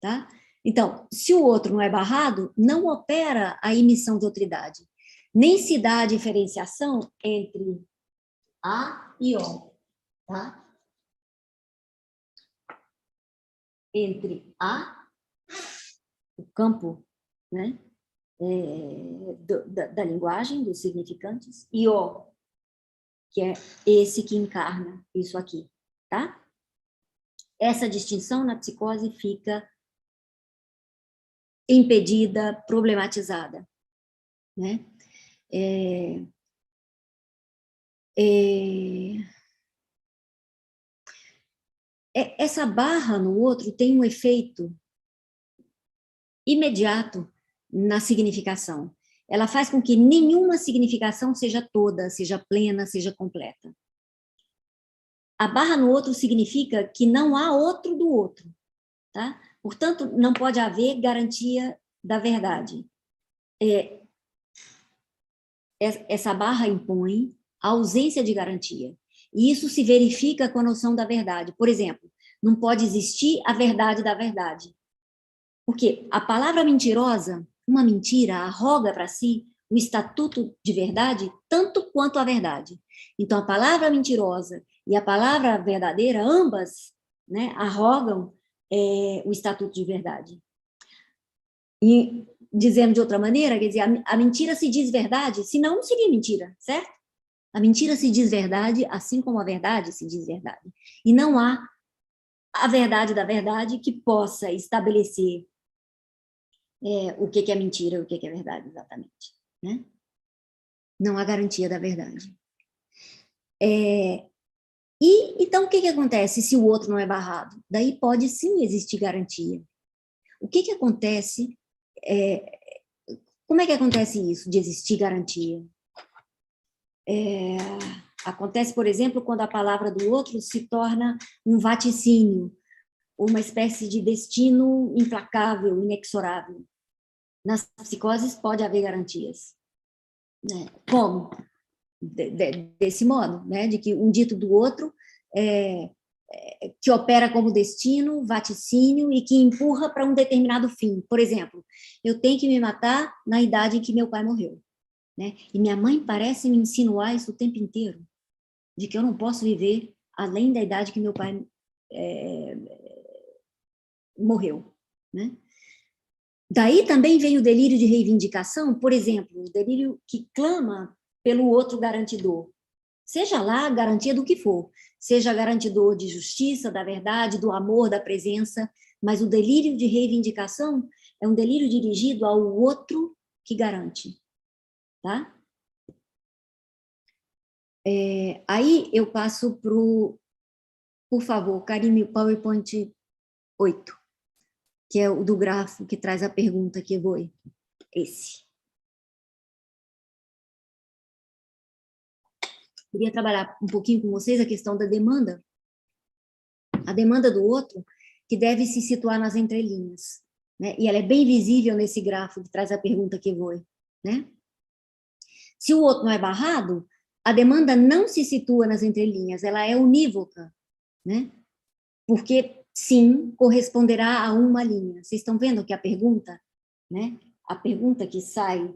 tá? Então, se o outro não é barrado, não opera a emissão de outridade, nem se dá a diferenciação entre A e O, tá? Entre A, o campo, né, da linguagem, dos significantes, e O, que é esse que encarna isso aqui, tá? essa distinção na psicose fica impedida, problematizada, né? Essa barra no outro tem um efeito imediato na significação. Ela faz com que nenhuma significação seja toda, seja plena, seja completa. A barra no outro significa que não há outro do outro, tá? Portanto, não pode haver garantia da verdade. Essa barra impõe a ausência de garantia. E isso se verifica com a noção da verdade. Por exemplo, não pode existir a verdade da verdade. Porque a palavra mentirosa, uma mentira, arroga para si o estatuto de verdade tanto quanto a verdade. Então, a palavra mentirosa e a palavra verdadeira, ambas, né, arrogam o estatuto de verdade. E, dizendo de outra maneira, quer dizer, a mentira se diz verdade, senão não seria mentira, certo? A mentira se diz verdade, assim como a verdade se diz verdade. E não há a verdade da verdade que possa estabelecer o que é mentira, o que é verdade, exatamente, né? Não há garantia da verdade. Então, o que acontece se o outro não é barrado? Daí pode sim existir garantia. O que acontece? Como é que acontece isso, de existir garantia? Acontece, por exemplo, quando a palavra do outro se torna um vaticínio, uma espécie de destino implacável, inexorável. Nas psicoses pode haver garantias. Né? Como? Desse modo, né? De que um dito do outro que opera como destino, vaticínio e que empurra para um determinado fim. Por exemplo, eu tenho que me matar na idade em que meu pai morreu. Né? E minha mãe parece me insinuar isso o tempo inteiro, de que eu não posso viver além da idade que meu pai morreu. Né? Daí também vem o delírio de reivindicação, por exemplo, o delírio que clama pelo outro garantidor. Seja lá a garantia do que for, seja garantidor de justiça, da verdade, do amor, da presença, mas o delírio de reivindicação é um delírio dirigido ao outro que garante. Tá? Aí eu passo para o, por favor, Karime, o PowerPoint 8, que é o do grafo que traz a pergunta que vou. Esse. Queria trabalhar um pouquinho com vocês a questão da demanda. A demanda do outro, que deve se situar nas entrelinhas. Né? E ela é bem visível nesse grafo que traz a pergunta que vou. Né? Se o outro não é barrado, a demanda não se situa nas entrelinhas, ela é unívoca, né? Porque, sim, corresponderá a uma linha. Vocês estão vendo que a pergunta, né? A pergunta que sai,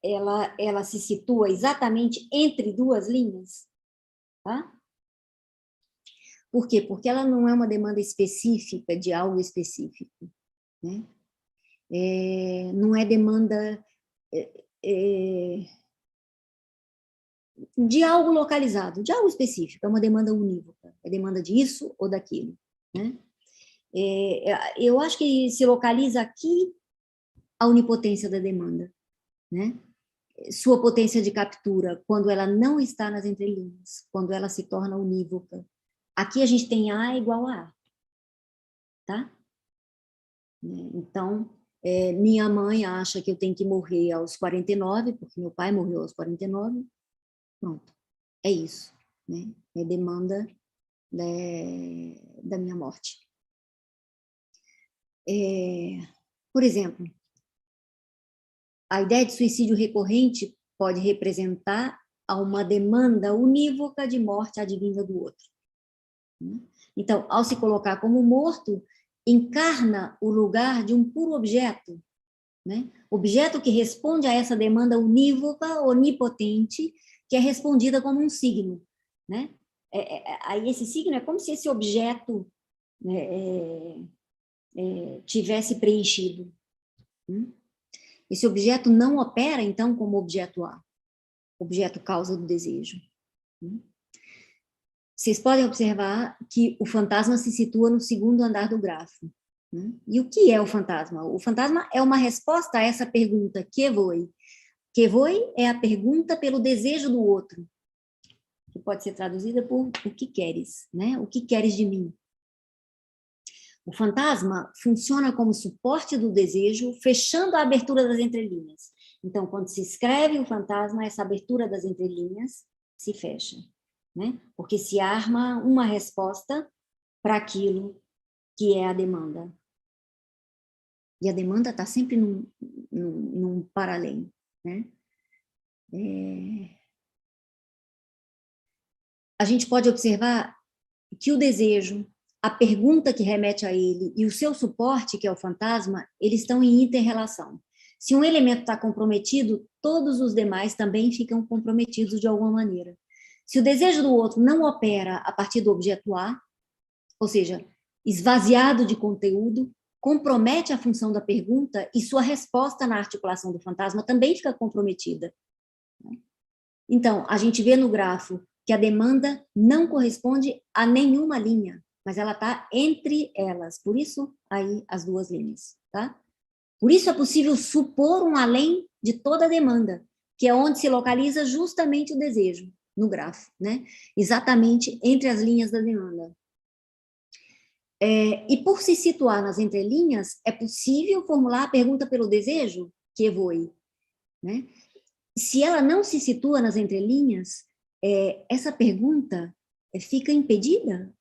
ela se situa exatamente entre duas linhas, tá? Por quê? Porque ela não é uma demanda específica de algo específico, né? Não é demanda de algo localizado, de algo específico, é uma demanda unívoca, é demanda disso ou daquilo. Né? Eu acho que se localiza aqui a onipotência da demanda, né? Sua potência de captura, quando ela não está nas entrelinhas, quando ela se torna unívoca. Aqui a gente tem A igual a A, tá? Então, minha mãe acha que eu tenho que morrer aos 49, porque meu pai morreu aos 49, pronto, é isso, né? É demanda da minha morte. Por exemplo, a ideia de suicídio recorrente pode representar uma demanda unívoca de morte advinda do outro. Então, ao se colocar como morto, encarna o lugar de um puro objeto, né? Objeto que responde a essa demanda unívoca, onipotente, que é respondida como um signo, né? Aí esse signo é como se esse objeto, né, tivesse preenchido. Esse objeto não opera, então, como objeto A, objeto causa do desejo. vocês podem observar que o fantasma se situa no segundo andar do grafo. Né? E o que é o fantasma? O fantasma é uma resposta a essa pergunta, que voi? Que voi é a pergunta pelo desejo do outro, que pode ser traduzida por o que queres, né? O que queres de mim? O fantasma funciona como suporte do desejo, fechando a abertura das entrelinhas. Então, quando se escreve o fantasma, essa abertura das entrelinhas se fecha, né? Porque se arma uma resposta para aquilo que é a demanda. E a demanda está sempre num para-além, né? A gente pode observar que o desejo, a pergunta que remete a ele e o seu suporte, que é o fantasma, eles estão em inter-relação. Se um elemento está comprometido, todos os demais também ficam comprometidos de alguma maneira. Se o desejo do outro não opera a partir do objeto A, ou seja, esvaziado de conteúdo, compromete a função da pergunta e sua resposta na articulação do fantasma também fica comprometida. Então, a gente vê no grafo que a demanda não corresponde a nenhuma linha, mas ela está entre elas, por isso aí as duas linhas, tá? Por isso é possível supor um além de toda a demanda, que é onde se localiza justamente o desejo, no grafo, né? Exatamente entre as linhas da demanda. E por se situar nas entrelinhas, é possível formular a pergunta pelo desejo, que voi, né? Se ela não se situa nas entrelinhas, essa pergunta fica impedida,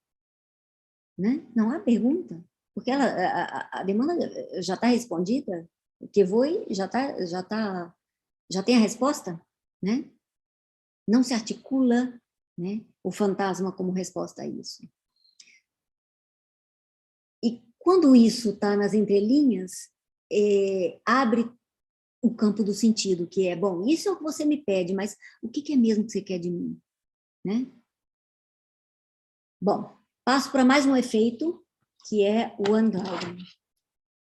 né? Não há pergunta, porque a demanda já está respondida, o que voi já tem a resposta, né? Não se articula, né, o fantasma como resposta a isso. E quando isso está nas entrelinhas, abre o campo do sentido, que é, bom, isso é o que você me pede, mas o que é mesmo que você quer de mim? Né? Bom, passo para mais um efeito, que é o Anglauben.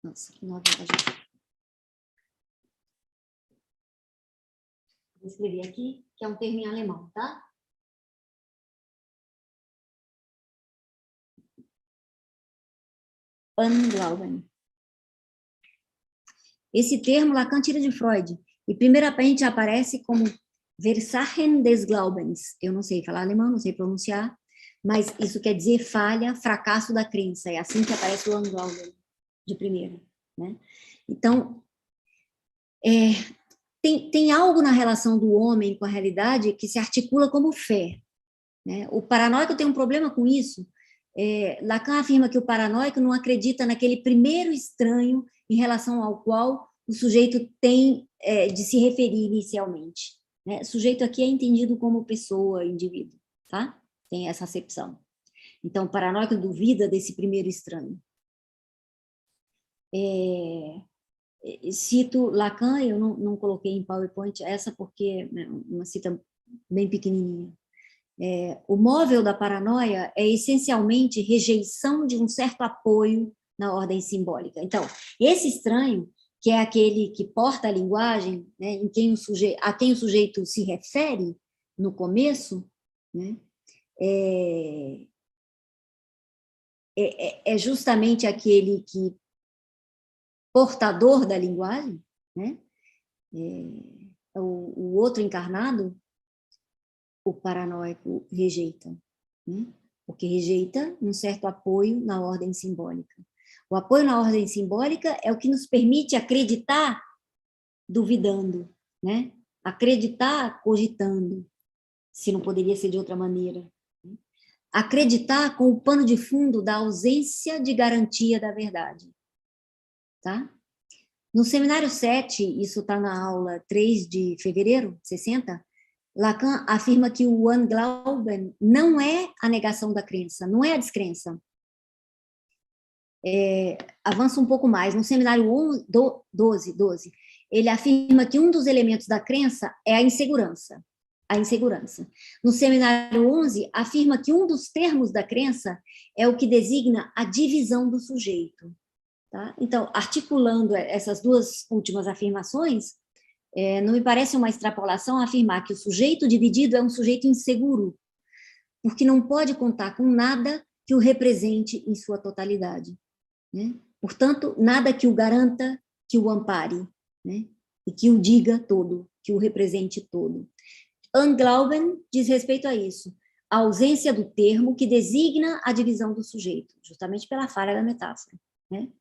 Nossa, que novela, gente. Vou escrever aqui, que é um termo em alemão, tá? Anglauben. Esse termo Lacan tira de Freud, e primeiramente aparece como Versachen des Glaubens. Eu não sei falar alemão, não sei pronunciar, mas isso quer dizer falha, fracasso da crença. É assim que aparece o Anglauben, de primeira. Né? Então, tem algo na relação do homem com a realidade que se articula como fé. Né? O paranoico tem um problema com isso. Lacan afirma que o paranoico não acredita naquele primeiro estranho em relação ao qual o sujeito tem de se referir inicialmente. Né? Sujeito aqui é entendido como pessoa, indivíduo, tá? Tem essa acepção. Então, o paranoico duvida desse primeiro estranho. Cito Lacan, eu não coloquei em PowerPoint essa porque é uma cita bem pequenininha. O móvel da paranoia é essencialmente rejeição de um certo apoio na ordem simbólica. Então, esse estranho, que é aquele que porta a linguagem, né, a quem o sujeito se refere no começo, né, é justamente aquele que portador da linguagem, né, o outro encarnado, o paranoico rejeita, né? Porque rejeita um certo apoio na ordem simbólica. O apoio na ordem simbólica é o que nos permite acreditar duvidando, né? Acreditar cogitando, se não poderia ser de outra maneira. Acreditar com o pano de fundo da ausência de garantia da verdade. Tá? No seminário 7, isso está na aula 3 de fevereiro, 60, Lacan afirma que o Anglauben não é a negação da crença, não é a descrença. Avança um pouco mais. No seminário 12, ele afirma que um dos elementos da crença é a insegurança. No seminário 11, afirma que um dos termos da crença é o que designa a divisão do sujeito. Tá? Então, articulando essas duas últimas afirmações, não me parece uma extrapolação afirmar que o sujeito dividido é um sujeito inseguro, porque não pode contar com nada que o represente em sua totalidade, né? Portanto, nada que o garanta, que o ampare, né? E que o diga todo, que o represente todo. Unglauben diz respeito a isso, a ausência do termo que designa a divisão do sujeito, justamente pela falha da metáfora, né?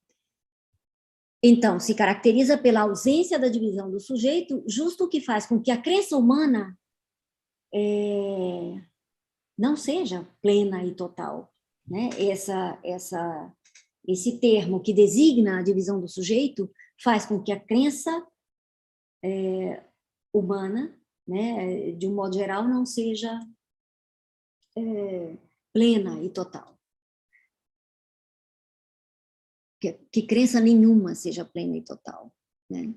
Então, se caracteriza pela ausência da divisão do sujeito, justo o que faz com que a crença humana não seja plena e total, né? Esse termo que designa a divisão do sujeito faz com que a crença humana, né, de um modo geral, não seja plena e total. Que crença nenhuma seja plena e total, né?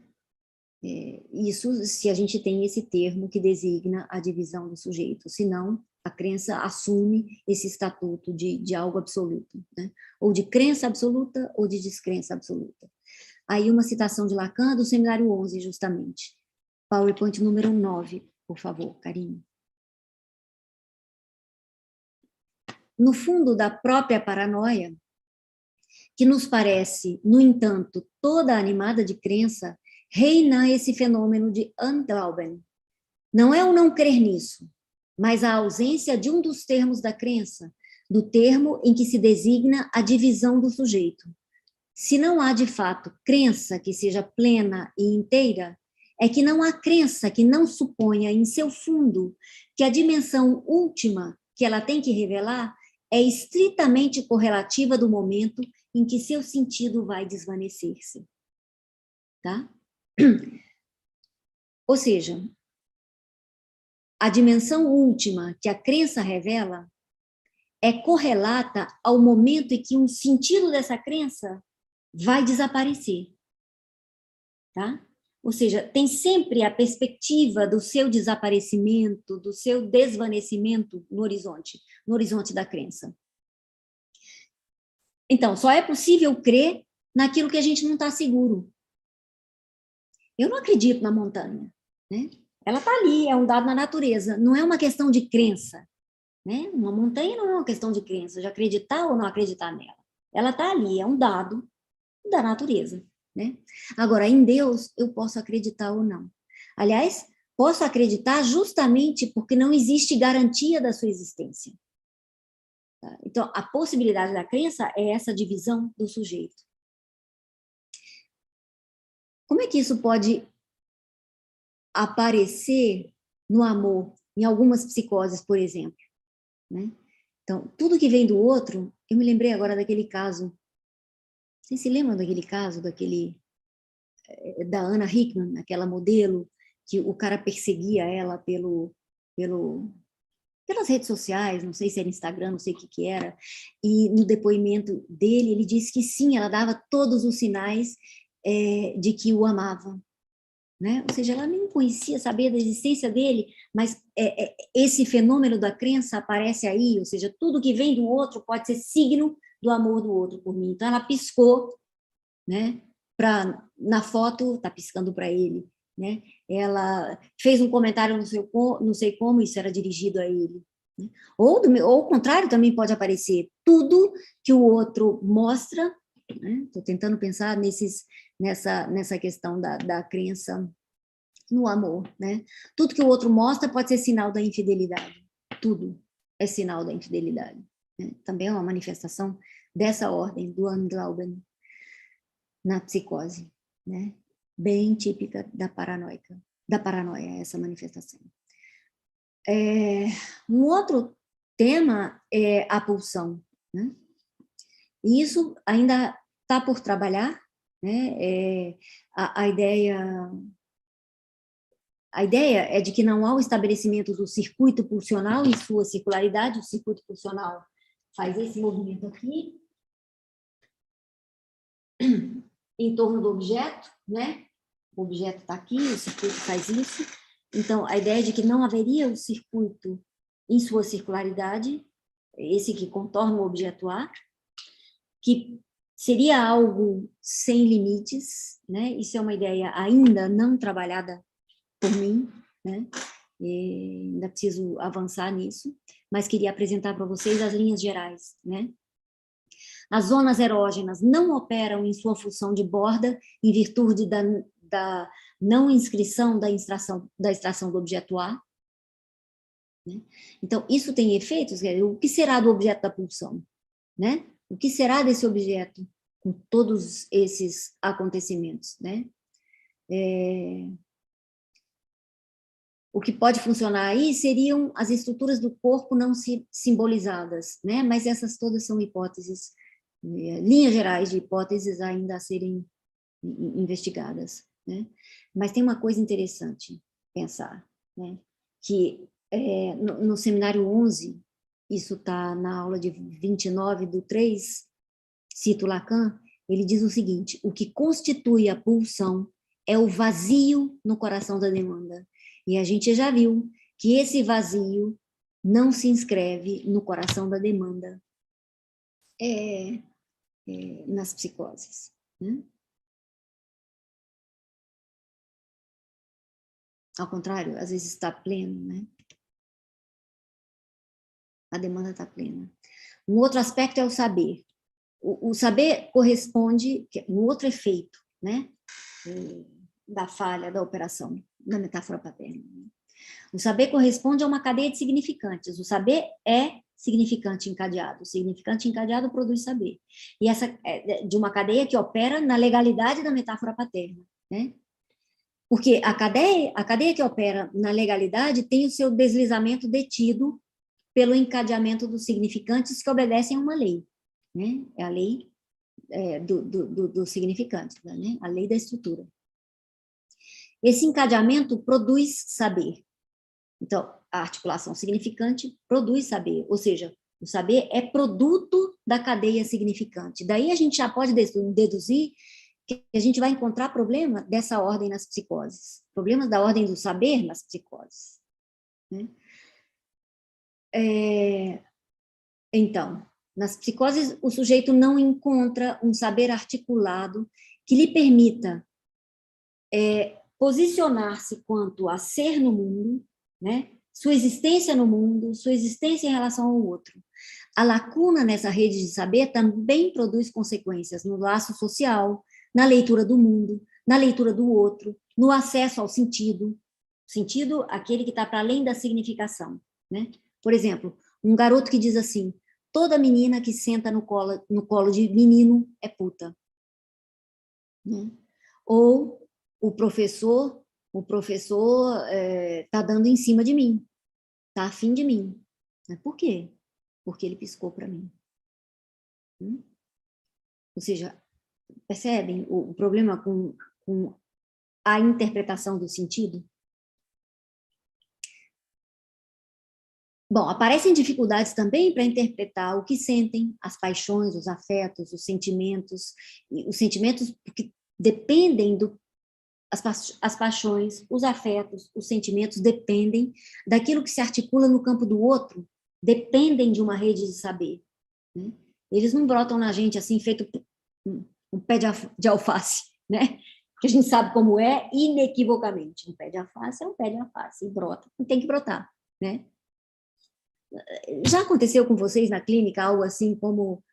Isso se a gente tem esse termo que designa a divisão do sujeito, senão a crença assume esse estatuto de algo absoluto, né? Ou de crença absoluta ou de descrença absoluta. Aí uma citação de Lacan do Seminário 11, justamente. PowerPoint número 9, por favor, Karine. No fundo da própria paranoia, que nos parece, no entanto, toda animada de crença, reina esse fenômeno de Unglauben. Não é o não crer nisso, mas a ausência de um dos termos da crença, do termo em que se designa a divisão do sujeito. Se não há, de fato, crença que seja plena e inteira, é que não há crença que não suponha em seu fundo que a dimensão última que ela tem que revelar é estritamente correlativa do momento em que seu sentido vai desvanecer-se. Tá? Ou seja, a dimensão última que a crença revela é correlata ao momento em que um sentido dessa crença vai desaparecer. Tá? Ou seja, tem sempre a perspectiva do seu desaparecimento, do seu desvanecimento no horizonte da crença. Então, só é possível crer naquilo que a gente não está seguro. Eu não acredito na montanha, né? Ela está ali, é um dado na natureza, não é uma questão de crença, né? Uma montanha não é uma questão de crença, de acreditar ou não acreditar nela. Ela está ali, é um dado da natureza, né? Agora, em Deus, eu posso acreditar ou não. Aliás, posso acreditar justamente porque não existe garantia da sua existência. Então, a possibilidade da crença é essa divisão do sujeito. Como é que isso pode aparecer no amor, em algumas psicoses, por exemplo, né? Então, tudo que vem do outro, eu me lembrei agora daquele caso, vocês se lembram daquele caso, da Anna Hickman, aquela modelo, que o cara perseguia ela pelas redes sociais, não sei se era Instagram, não sei o que era, e no depoimento dele, ele disse que sim, ela dava todos os sinais de que o amava, né? Ou seja, ela nem conhecia, sabia da existência dele, mas esse fenômeno da crença aparece aí, ou seja, tudo que vem do outro pode ser signo do amor do outro por mim. Então, ela piscou, né? Na foto, está piscando para ele, né? Ela fez um comentário, não sei como, isso era dirigido a ele. Né? Ou o contrário também pode aparecer. Tudo que o outro mostra, estou tentando pensar nessa questão da crença no amor, né? Tudo que o outro mostra pode ser sinal da infidelidade. Tudo é sinal da infidelidade. Né? Também é uma manifestação dessa ordem, do Unglauben, na psicose, né? Bem típica da paranoia, essa manifestação. Um outro tema é a pulsão, né? E isso ainda está por trabalhar, né? A ideia é de que não há o estabelecimento do circuito pulsional e sua circularidade. O circuito pulsional faz esse movimento aqui, em torno do objeto, né? O objeto está aqui, o circuito faz isso. Então, a ideia é de que não haveria o circuito em sua circularidade, esse que contorna o objeto A, que seria algo sem limites, né? Isso é uma ideia ainda não trabalhada por mim, né? E ainda preciso avançar nisso, mas queria apresentar para vocês as linhas gerais, né? As zonas erógenas não operam em sua função de borda em virtude da não inscrição da extração do objeto A, né? Então, isso tem efeitos, o que será do objeto da pulsão, né? O que será desse objeto com todos esses acontecimentos, né? O que pode funcionar aí seriam as estruturas do corpo não simbolizadas, né? Mas essas todas são hipóteses, linhas gerais de hipóteses ainda a serem investigadas, né? Mas tem uma coisa interessante pensar, né? Que no seminário 11, isso está na aula de 29 do 3, cito Lacan, ele diz o seguinte: o que constitui a pulsão é o vazio no coração da demanda. E a gente já viu que esse vazio não se inscreve no coração da demanda nas psicoses, né? Ao contrário, às vezes está pleno, né? A demanda está plena. Um outro aspecto é o saber. O saber corresponde, um outro efeito, né? Da falha da operação, da metáfora paterna. O saber corresponde a uma cadeia de significantes. O saber é significante encadeado. O significante encadeado produz saber. E essa é de uma cadeia que opera na legalidade da metáfora paterna, né? Porque a cadeia que opera na legalidade tem o seu deslizamento detido pelo encadeamento dos significantes que obedecem a uma lei, né? É a lei do significante, né? A lei da estrutura. Esse encadeamento produz saber. Então, a articulação significante produz saber, ou seja, o saber é produto da cadeia significante. Daí a gente já pode deduzir que a gente vai encontrar problema dessa ordem nas psicoses, problemas da ordem do saber nas psicoses, né? Então, nas psicoses, o sujeito não encontra um saber articulado que lhe permita posicionar-se quanto a ser no mundo, né? Sua existência no mundo, sua existência em relação ao outro. A lacuna nessa rede de saber também produz consequências no laço social, na leitura do mundo, na leitura do outro, no acesso ao sentido, aquele que está para além da significação, né? Por exemplo, um garoto que diz assim: toda menina que senta no colo de menino é puta, né? Ou o professor está dando em cima de mim, está afim de mim. Por quê? Porque ele piscou para mim. Ou seja, percebem o problema com a interpretação do sentido? Bom, aparecem dificuldades também para interpretar o que sentem, as paixões, os afetos, os sentimentos que dependem as paixões, os afetos, os sentimentos dependem daquilo que se articula no campo do outro, dependem de uma rede de saber, né? Eles não brotam na gente assim, feito um pé de alface, né? Que a gente sabe como é inequivocamente. Um pé de alface é um pé de alface, e brota, e tem que brotar, né? Já aconteceu com vocês na clínica algo assim como...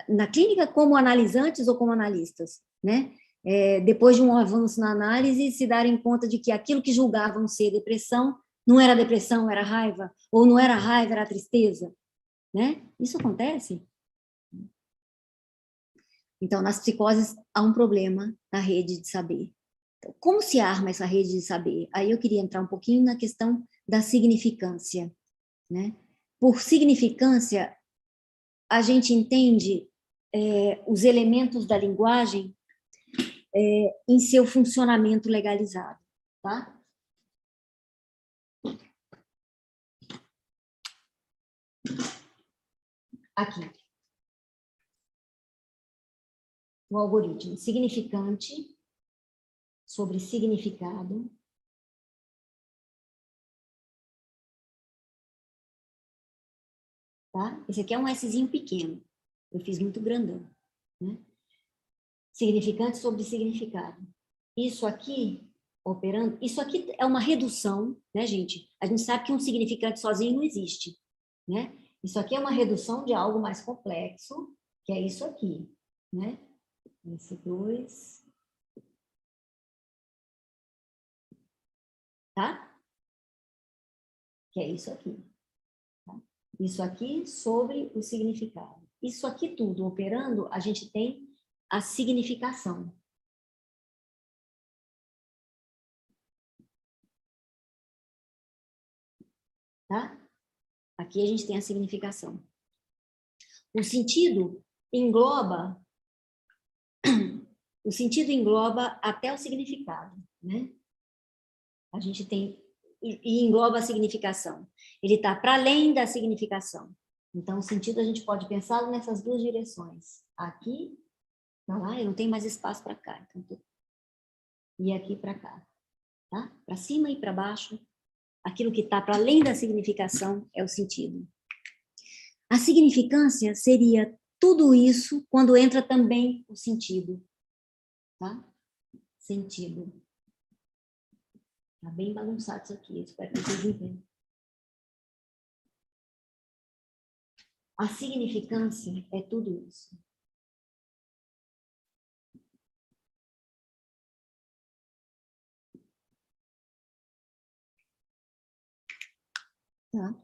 Na clínica como analisantes ou como analistas, né? Depois de um avanço na análise, se darem conta de que aquilo que julgavam ser depressão não era depressão, era raiva, ou não era raiva, era tristeza, né? Isso acontece. Então, nas psicoses, há um problema na rede de saber. Então, como se arma essa rede de saber? Aí eu queria entrar um pouquinho na questão da significância, né? Por significância, a gente entende os elementos da linguagem em seu funcionamento legalizado, tá? Aqui. O algoritmo significante sobre significado. Tá? Esse aqui é um Szinho pequeno. Eu fiz muito grandão, né? Significante sobre significado. Isso aqui, isso aqui é uma redução, né, gente? A gente sabe que um significante sozinho não existe, né? Isso aqui é uma redução de algo mais complexo, que é isso aqui, né? Esse 2, tá? Que é isso aqui. Tá? Isso aqui sobre o significado. Isso aqui tudo operando, a gente tem a significação. Tá? Aqui a gente tem a significação. O sentido engloba até o significado, né? A gente tem e engloba a significação. Ele está para além da significação. Então, o sentido a gente pode pensar nessas duas direções. Aqui para lá, eu não tenho mais espaço para cá. Então, e aqui para cá, tá? Para cima e para baixo, aquilo que está para além da significação é o sentido. A significância seria tudo isso quando entra também o sentido, tá? Sentido. Tá bem bagunçado isso aqui, espero que vocês entendam. A significância é tudo isso. Tá?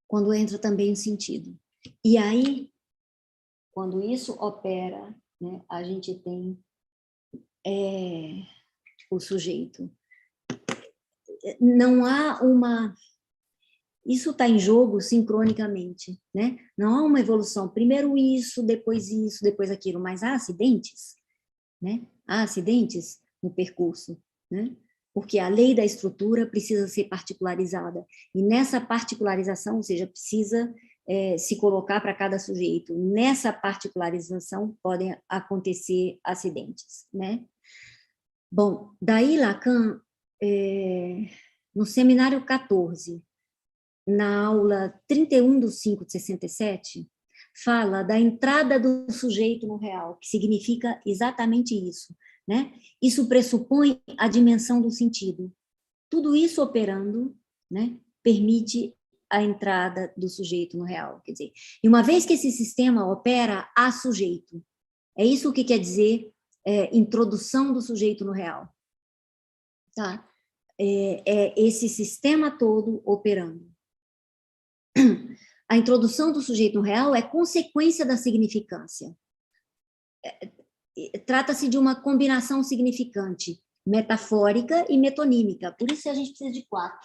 Quando entra também o sentido. E aí, quando isso opera, né, a gente tem o sujeito. Não há uma... Isso está em jogo sincronicamente, né? Não há uma evolução. Primeiro isso, depois aquilo. Mas há acidentes, né? Há acidentes no percurso, né? Porque a lei da estrutura precisa ser particularizada. E nessa particularização, ou seja, precisa se colocar para cada sujeito. Nessa particularização podem acontecer acidentes, né? Bom, daí Lacan, no seminário 14, na aula 31/5/67, fala da entrada do sujeito no real, que significa exatamente isso, né? Isso pressupõe a dimensão do sentido. Tudo isso operando, né, permite a entrada do sujeito no real. Quer dizer, e uma vez que esse sistema opera, há sujeito. É isso que quer dizer introdução do sujeito no real. Tá? Esse sistema todo operando. A introdução do sujeito no real é consequência da significância. Trata-se de uma combinação significante, metafórica e metonímica. Por isso a gente precisa de 4,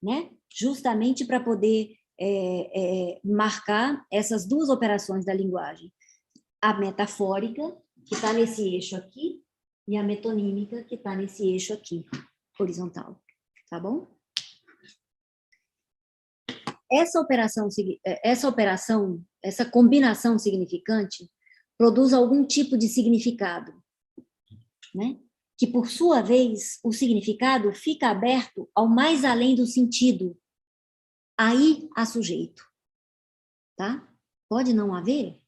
né? Justamente para poder marcar essas duas operações da linguagem. A metafórica, que está nesse eixo aqui, e a metonímica, que está nesse eixo aqui, horizontal. Tá bom? Essa combinação significante produz algum tipo de significado, né? Que, por sua vez, o significado fica aberto ao mais além do sentido. Aí há sujeito. Tá? Pode não haver?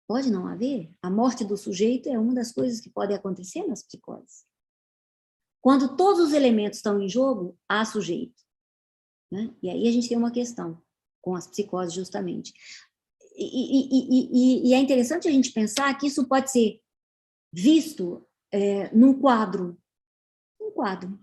Pode não haver. A morte do sujeito é uma das coisas que pode acontecer nas psicoses. Quando todos os elementos estão em jogo, há sujeito. Né? E aí a gente tem uma questão com as psicoses, justamente. E é interessante a gente pensar que isso pode ser visto num quadro,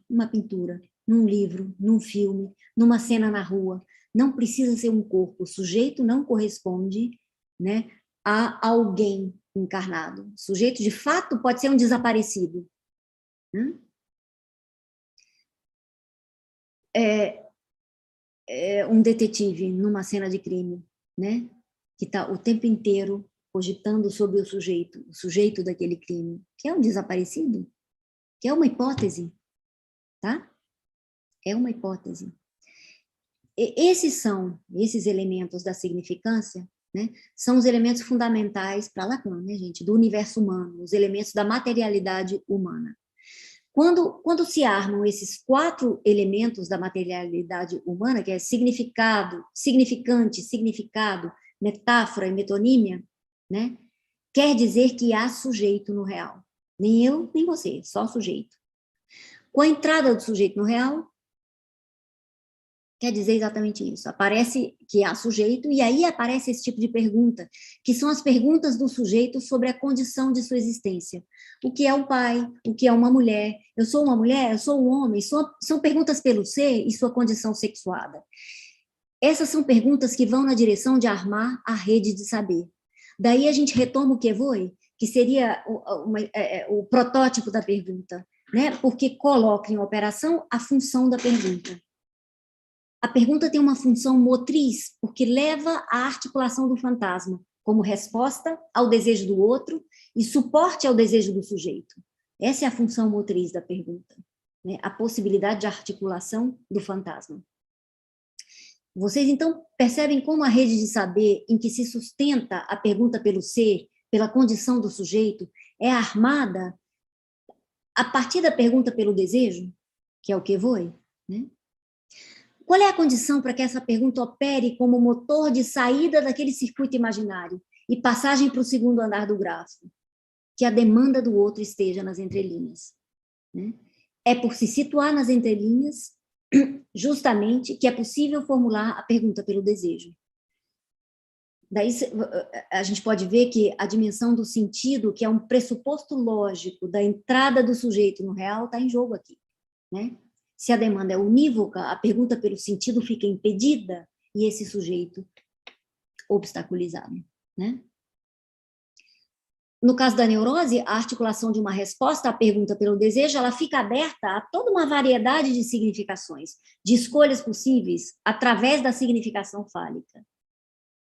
numa pintura, num livro, num filme, numa cena na rua. Não precisa ser um corpo. O sujeito não corresponde, né, a alguém encarnado. O sujeito, de fato, pode ser um desaparecido. Um detetive numa cena de crime, né? Que está o tempo inteiro cogitando sobre o sujeito daquele crime, que é um desaparecido, que é uma hipótese, tá? É uma hipótese. Esses elementos da significância, né? São os elementos fundamentais para Lacan, né, gente? Do universo humano, os elementos da materialidade humana. Quando se armam esses 4 elementos da materialidade humana, que é significado, significante, significado, metáfora e metonímia, né, quer dizer que há sujeito no real. Nem eu, nem você, só sujeito. Com a entrada do sujeito no real, quer dizer exatamente isso. Aparece que há sujeito, e aí aparece esse tipo de pergunta, que são as perguntas do sujeito sobre a condição de sua existência. O que é um pai? O que é uma mulher? Eu sou uma mulher? Eu sou um homem? São perguntas pelo ser e sua condição sexuada. Essas são perguntas que vão na direção de armar a rede de saber. Daí a gente retoma o Quevoy, que seria o protótipo da pergunta, né? Porque coloca em operação a função da pergunta. A pergunta tem uma função motriz, porque leva à articulação do fantasma, como resposta ao desejo do outro e suporte ao desejo do sujeito. Essa é a função motriz da pergunta, né? A possibilidade de articulação do fantasma. Vocês, então, percebem como a rede de saber em que se sustenta a pergunta pelo ser, pela condição do sujeito, é armada a partir da pergunta pelo desejo, que é o Quevoy, né? Qual é a condição para que essa pergunta opere como motor de saída daquele circuito imaginário e passagem para o segundo andar do grafo? Que a demanda do outro esteja nas entrelinhas, né? É por se situar nas entrelinhas, justamente, que é possível formular a pergunta pelo desejo. Daí a gente pode ver que a dimensão do sentido, que é um pressuposto lógico da entrada do sujeito no real, está em jogo aqui, né? Se a demanda é unívoca, a pergunta pelo sentido fica impedida e esse sujeito obstaculizado, né? No caso da neurose, a articulação de uma resposta à pergunta pelo desejo, ela fica aberta a toda uma variedade de significações, de escolhas possíveis através da significação fálica,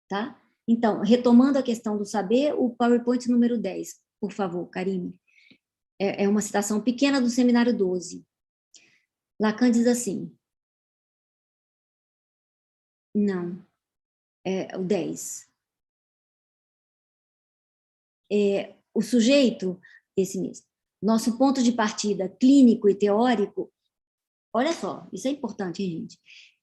tá? Então, retomando a questão do saber, o PowerPoint número 10, por favor, Karine. É uma citação pequena do seminário 12. Lacan diz assim, não, é o 10. O sujeito, esse mesmo, nosso ponto de partida clínico e teórico, olha só, isso é importante, hein, gente?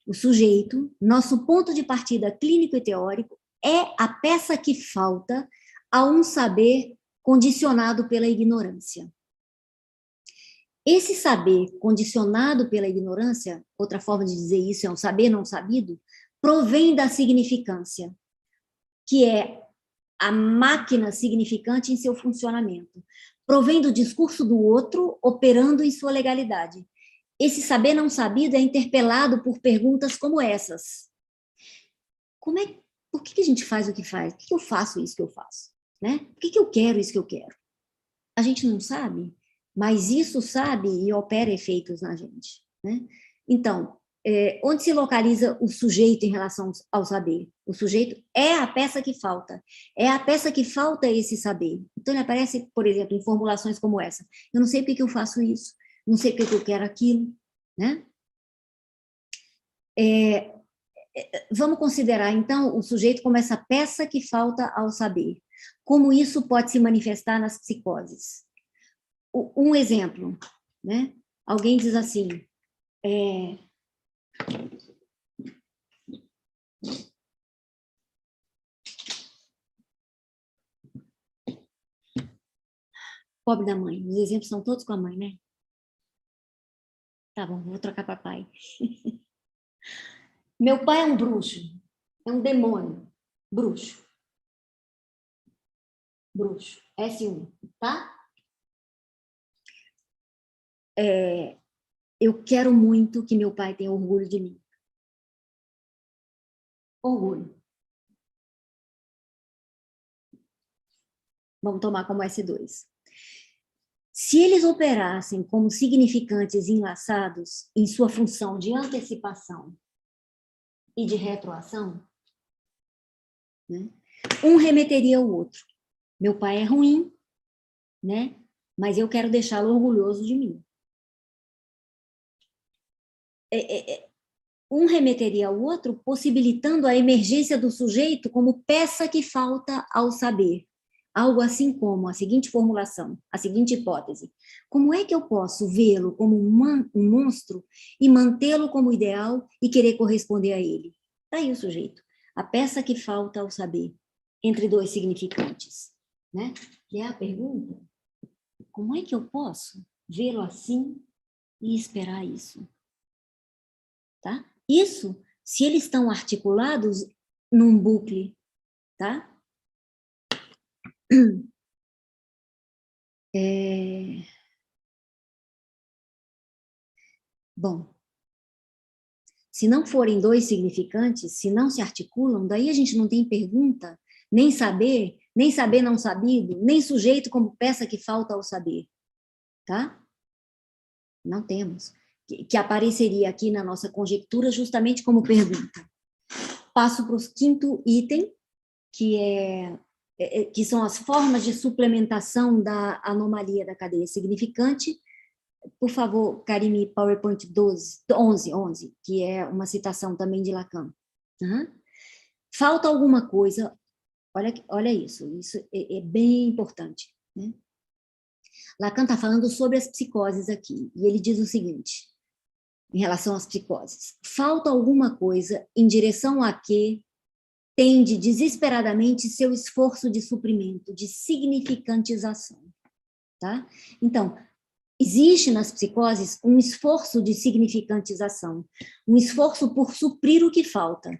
O sujeito, nosso ponto de partida clínico e teórico, é a peça que falta a um saber condicionado pela ignorância. Esse saber condicionado pela ignorância, outra forma de dizer isso é um saber não sabido, provém da significância, que é a máquina significante em seu funcionamento. Provém do discurso do outro, operando em sua legalidade. Esse saber não sabido é interpelado por perguntas como essas. Por que a gente faz o que faz? Por que eu faço isso que eu faço? Né? Por que eu quero isso que eu quero? A gente não sabe, mas isso sabe e opera efeitos na gente, né? Então, onde se localiza o sujeito em relação ao saber? O sujeito é a peça que falta. É a peça que falta esse saber. Então, ele aparece, por exemplo, em formulações como essa. Eu não sei por que eu faço isso, não sei por que eu quero aquilo, né? Vamos considerar, então, o sujeito como essa peça que falta ao saber. Como isso pode se manifestar nas psicoses? Um exemplo, né? Alguém diz assim, pobre da mãe, os exemplos são todos com a mãe, né? Tá bom, vou trocar para pai. Meu pai é um bruxo, é um demônio, bruxo. Bruxo, S1, tá? Eu quero muito que meu pai tenha orgulho de mim. Orgulho. Vamos tomar como S2. Se eles operassem como significantes enlaçados em sua função de antecipação e de retroação, né, um remeteria ao outro. Meu pai é ruim, né, mas eu quero deixá-lo orgulhoso de mim. Um remeteria ao outro, possibilitando a emergência do sujeito como peça que falta ao saber. Algo assim como a seguinte formulação, a seguinte hipótese. Como é que eu posso vê-lo como um monstro e mantê-lo como ideal e querer corresponder a ele? Está aí o sujeito. A peça que falta ao saber, entre dois significantes, né? E é a pergunta, como é que eu posso vê-lo assim e esperar isso? Tá? Isso se eles estão articulados num bucle, tá? Bom, se não forem dois significantes, se não se articulam, daí a gente não tem pergunta, nem saber não sabido, nem sujeito como peça que falta ao saber, tá? Não temos. Que apareceria aqui na nossa conjectura justamente como pergunta. Passo para o quinto item, que são as formas de suplementação da anomalia da cadeia significante. Por favor, Karime, PowerPoint 11, que é uma citação também de Lacan. Falta alguma coisa, olha isso é bem importante, né? Lacan está falando sobre as psicoses aqui, e ele diz o seguinte, em relação às psicoses: falta alguma coisa em direção a que tende desesperadamente seu esforço de suprimento, de significantização, tá? Então, existe nas psicoses um esforço de significantização, um esforço por suprir o que falta.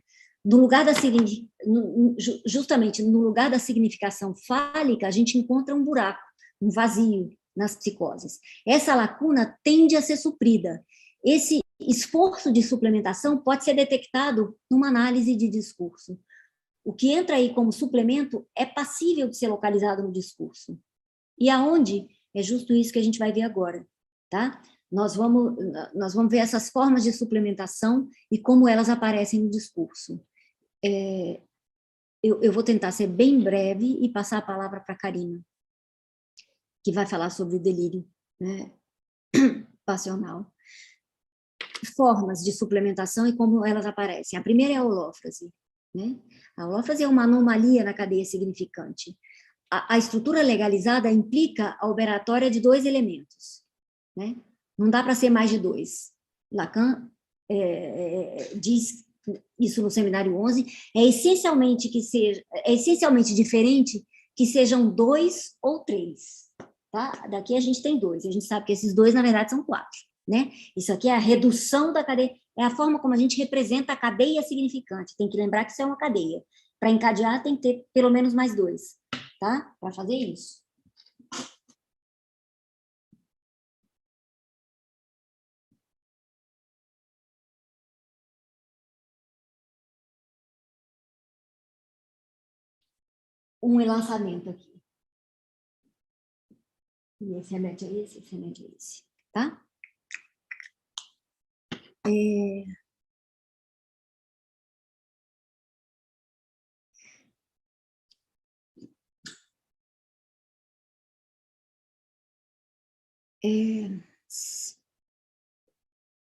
Justamente no lugar da significação fálica, a gente encontra um buraco, um vazio nas psicoses. Essa lacuna tende a ser suprida. Esse esforço de suplementação pode ser detectado numa análise de discurso. O que entra aí como suplemento é passível de ser localizado no discurso. E aonde? É justo isso que a gente vai ver agora, tá? Nós vamos ver essas formas de suplementação e como elas aparecem no discurso. Eu vou tentar ser bem breve e passar a palavra para a Karina, que vai falar sobre o delírio, né, passional. Formas de suplementação e como elas aparecem. A primeira é a holófrase, né? A holófrase é uma anomalia na cadeia significante. A estrutura legalizada implica a operatória de dois elementos, né? Não dá para ser mais de dois. Lacan diz isso no seminário 11, é essencialmente diferente que sejam dois ou três, tá? Daqui a gente tem dois, a gente sabe que esses dois, na verdade, são quatro, né? Isso aqui é a redução da cadeia, é a forma como a gente representa a cadeia significante. Tem que lembrar que isso é uma cadeia. Para encadear, tem que ter pelo menos mais dois, tá? Para fazer isso. Um lançamento aqui. E esse remete a esse remete a esse, tá?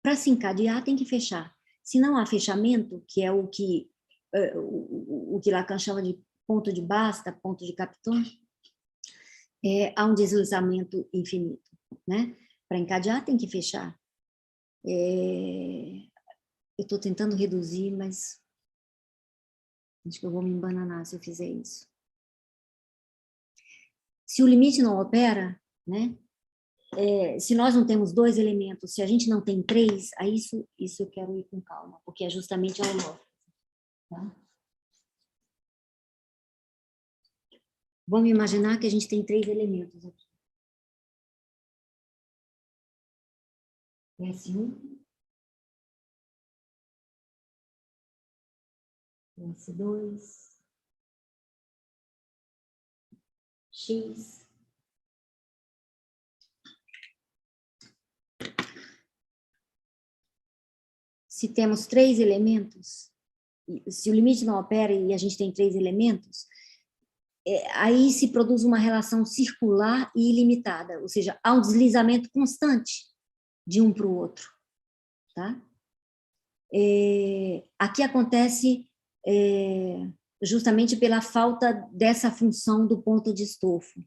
Para se encadear, tem que fechar. Se não há fechamento, que é o que Lacan chama de ponto de basta, ponto de Capiton, há um deslizamento infinito, né? Para encadear, tem que fechar. Eu estou tentando reduzir, mas acho que eu vou me embananar se eu fizer isso. Se o limite não opera, né? Se nós não temos dois elementos, se a gente não tem três, aí isso eu quero ir com calma, porque é justamente a holófrase, tá? Vamos imaginar que a gente tem três elementos aqui. S1, S2, X. Se temos três elementos, se o limite não opera e a gente tem três elementos, aí se produz uma relação circular e ilimitada, ou seja, há um deslizamento constante de um para o outro, tá? Aqui acontece justamente pela falta dessa função do ponto de estofo.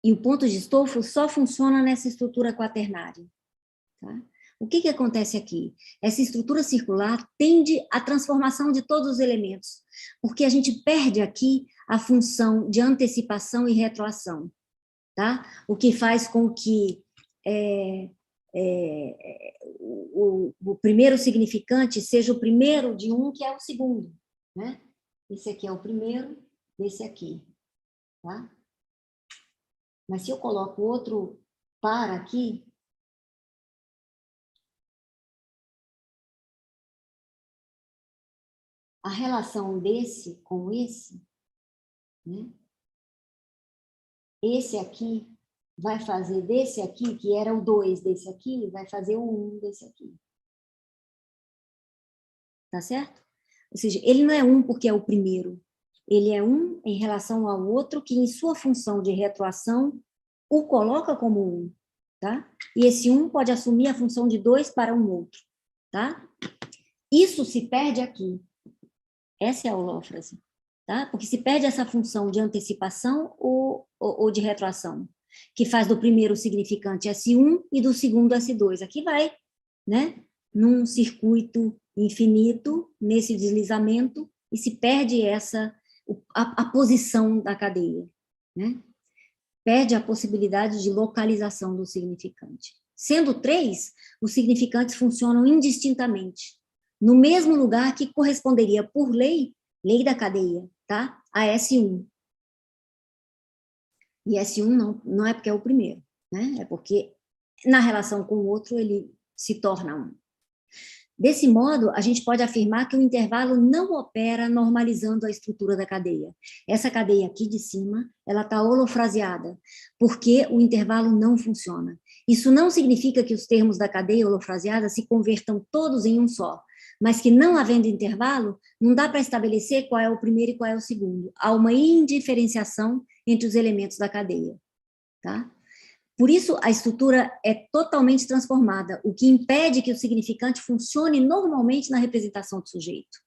E o ponto de estofo só funciona nessa estrutura quaternária, tá? O que acontece aqui? Essa estrutura circular tende à transformação de todos os elementos, porque a gente perde aqui a função de antecipação e retroação, tá? O que faz com que o primeiro significante seja o primeiro de um que é o segundo, né? Esse aqui é o primeiro desse aqui, tá? Mas se eu coloco outro par aqui, a relação desse com esse, né? Esse aqui vai fazer desse aqui, que era o 2 desse aqui, vai fazer o 1 desse aqui. Tá certo? Ou seja, ele não é um porque é o primeiro. Ele é um em relação ao outro que, em sua função de retroação, o coloca como um, tá? E esse um pode assumir a função de 2 para um outro, tá? Isso se perde aqui. Essa é a holófrase, tá? Porque se perde essa função de antecipação ou de retroação, que faz do primeiro significante S1 e do segundo S2. Aqui vai, né? Num circuito infinito, nesse deslizamento, e se perde a posição da cadeia, né? Perde a possibilidade de localização do significante. Sendo 3, os significantes funcionam indistintamente, no mesmo lugar que corresponderia, por lei da cadeia, tá? A S1. E S1 não é porque é o primeiro, né? É porque, na relação com o outro, ele se torna um. Desse modo, a gente pode afirmar que o intervalo não opera normalizando a estrutura da cadeia. Essa cadeia aqui de cima, ela está holofraseada, porque o intervalo não funciona. Isso não significa que os termos da cadeia holofraseada se convertam todos em um só, mas que, não havendo intervalo, não dá para estabelecer qual é o primeiro e qual é o segundo. Há uma indiferenciação entre os elementos da cadeia, tá? Por isso, a estrutura é totalmente transformada, o que impede que o significante funcione normalmente na representação do sujeito,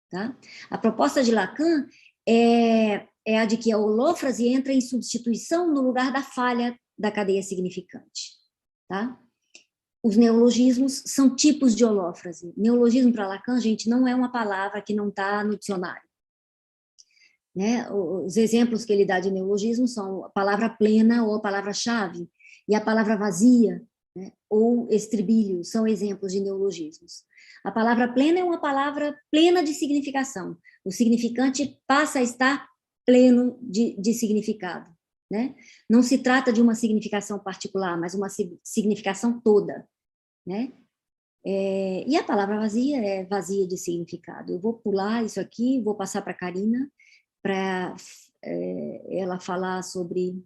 tá? A proposta de Lacan é a de que a holófrase entra em substituição no lugar da falha da cadeia significante, tá? Os neologismos são tipos de holófrase. Neologismo para Lacan, gente, não é uma palavra que não está no dicionário, né? Os exemplos que ele dá de neologismo são a palavra plena ou a palavra-chave, e a palavra vazia, né, ou estribilho, são exemplos de neologismos. A palavra plena é uma palavra plena de significação. O significante passa a estar pleno de significado, né? Não se trata de uma significação particular, mas uma significação toda, né? E a palavra vazia é vazia de significado. Eu vou pular isso aqui, vou passar para a Karina, para ela falar sobre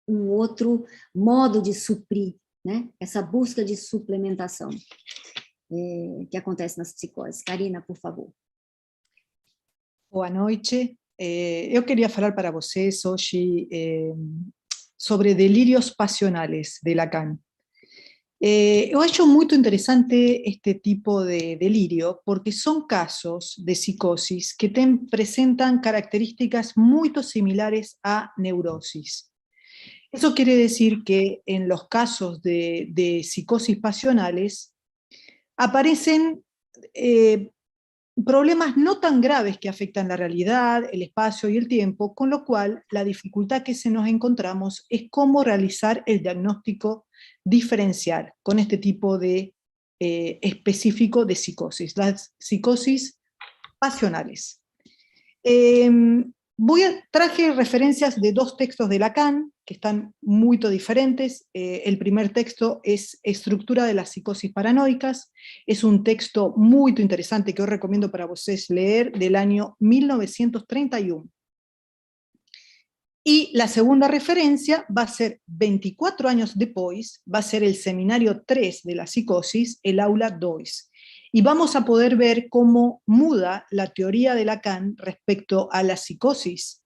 um outro modo de suprir, né? Essa busca de suplementação que acontece nas psicoses. Karina, por favor. Boa noite. Eu queria falar para vocês hoje sobre delírios passionales de Lacan. Eu acho muito interessante este tipo de delirio porque son casos de psicosis que presentan características muy similares a neurosis. Eso quiere decir que en los casos de psicosis pasionales aparecen problemas no tan graves que afectan la realidad, el espacio y el tiempo, con lo cual la dificultad que se nos encontramos es cómo realizar el diagnóstico diferencial con este tipo de específico de psicosis, las psicosis pasionales. Traje referencias de 2 textos de Lacan, que están muy diferentes. El primer texto es Estructura de las psicosis paranoicas. Es un texto muy interesante que os recomiendo para vosotros leer, del año 1931. Y la segunda referencia va a ser 24 años después, va a ser el seminario 3 de la psicosis, el aula 2. Y vamos a poder ver cómo muda la teoría de Lacan respecto a la psicosis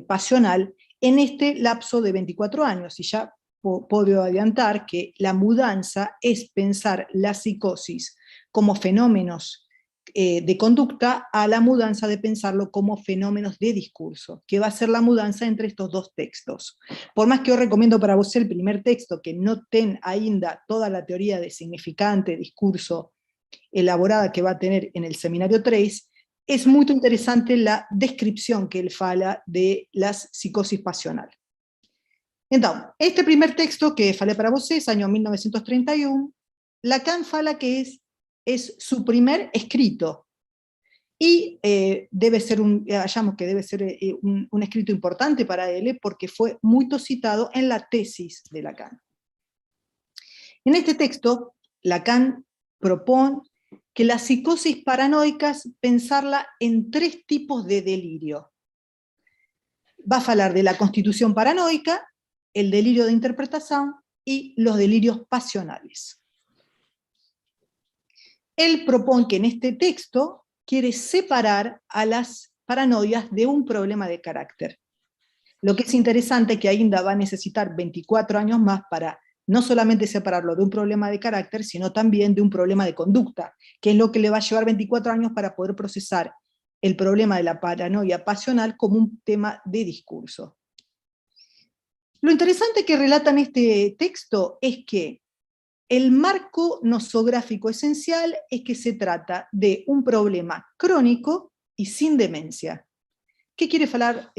pasional en este lapso de 24 años. Y ya puedo adiantar que la mudanza es pensar la psicosis como fenómenos de conducta a la mudanza de pensarlo como fenómenos de discurso, que va a ser la mudanza entre estos 2 textos. Por más que os recomiendo para vos el primer texto, que no ten ainda toda la teoría de significante, discurso, elaborada que va a tener en el seminario 3, es muy interesante la descripción que él fala de las psicosis pasional. Entonces, este primer texto que falé para vocês, año 1931, Lacan fala que es su primer escrito, y debe ser hallamos que debe ser un escrito importante para él, porque fue muy citado en la tesis de Lacan. En este texto, Lacan propone que la psicosis paranoicas pensarla en 3 tipos de delirio. Va a hablar de la constitución paranoica, el delirio de interpretación y los delirios pasionales. Él propone que en este texto quiere separar a las paranoias de un problema de carácter. Lo que es interesante es que ainda va a necesitar 24 años más para no solamente separarlo de un problema de carácter, sino también de un problema de conducta, que es lo que le va a llevar 24 años para poder procesar el problema de la paranoia pasional como un tema de discurso. Lo interesante que relata en este texto es que el marco nosográfico esencial es que se trata de un problema crónico y sin demencia. ¿Qué quiere hablar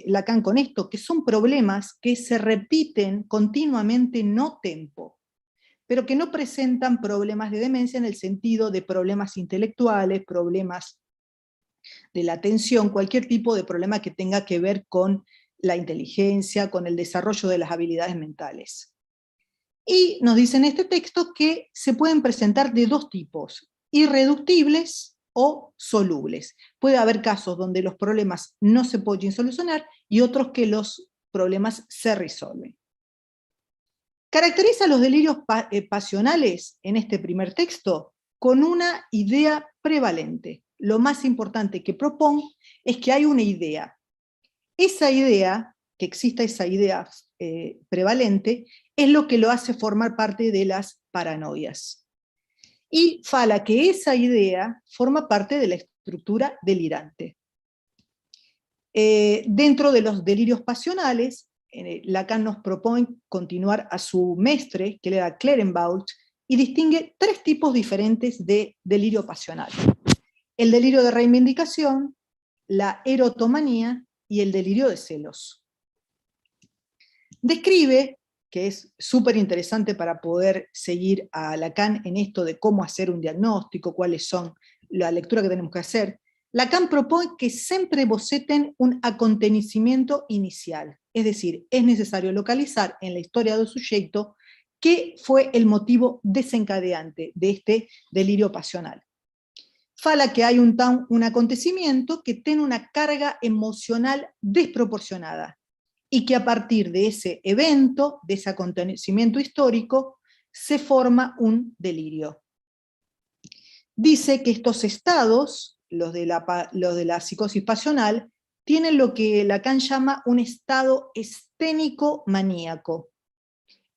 Lacan con esto? Que son problemas que se repiten continuamente no tempo, pero que no presentan problemas de demencia en el sentido de problemas intelectuales, problemas de la atención, cualquier tipo de problema que tenga que ver con la inteligencia, con el desarrollo de las habilidades mentales. Y nos dice en este texto que se pueden presentar de 2 tipos, irreductibles o solubles. Puede haber casos donde los problemas no se pueden solucionar y otros que los problemas se resuelven. Caracteriza los delirios pasionales en este primer texto con una idea prevalente. Lo más importante que propone es que hay una idea. Esa idea, que exista esa idea prevalente, es lo que lo hace formar parte de las paranoias. Y fala que esa idea forma parte de la estructura delirante. Dentro de los delirios pasionales, Lacan nos propone continuar a su mestre, que le da Clarenbault, y distingue 3 tipos diferentes de delirio pasional. El delirio de reivindicación, la erotomanía y el delirio de celos. Describe, que es súper interesante para poder seguir a Lacan en esto de cómo hacer un diagnóstico, cuáles son la lectura que tenemos que hacer. Lacan propone que siempre boceten un acontecimiento inicial, es decir, es necesario localizar en la historia del sujeto qué fue el motivo desencadeante de este delirio pasional. Fala que hay un acontecimiento que tiene una carga emocional desproporcionada, y que a partir de ese evento, de ese acontecimiento histórico, se forma un delirio. Dice que estos estados, los de la psicosis pasional, tienen lo que Lacan llama un estado esténico maníaco.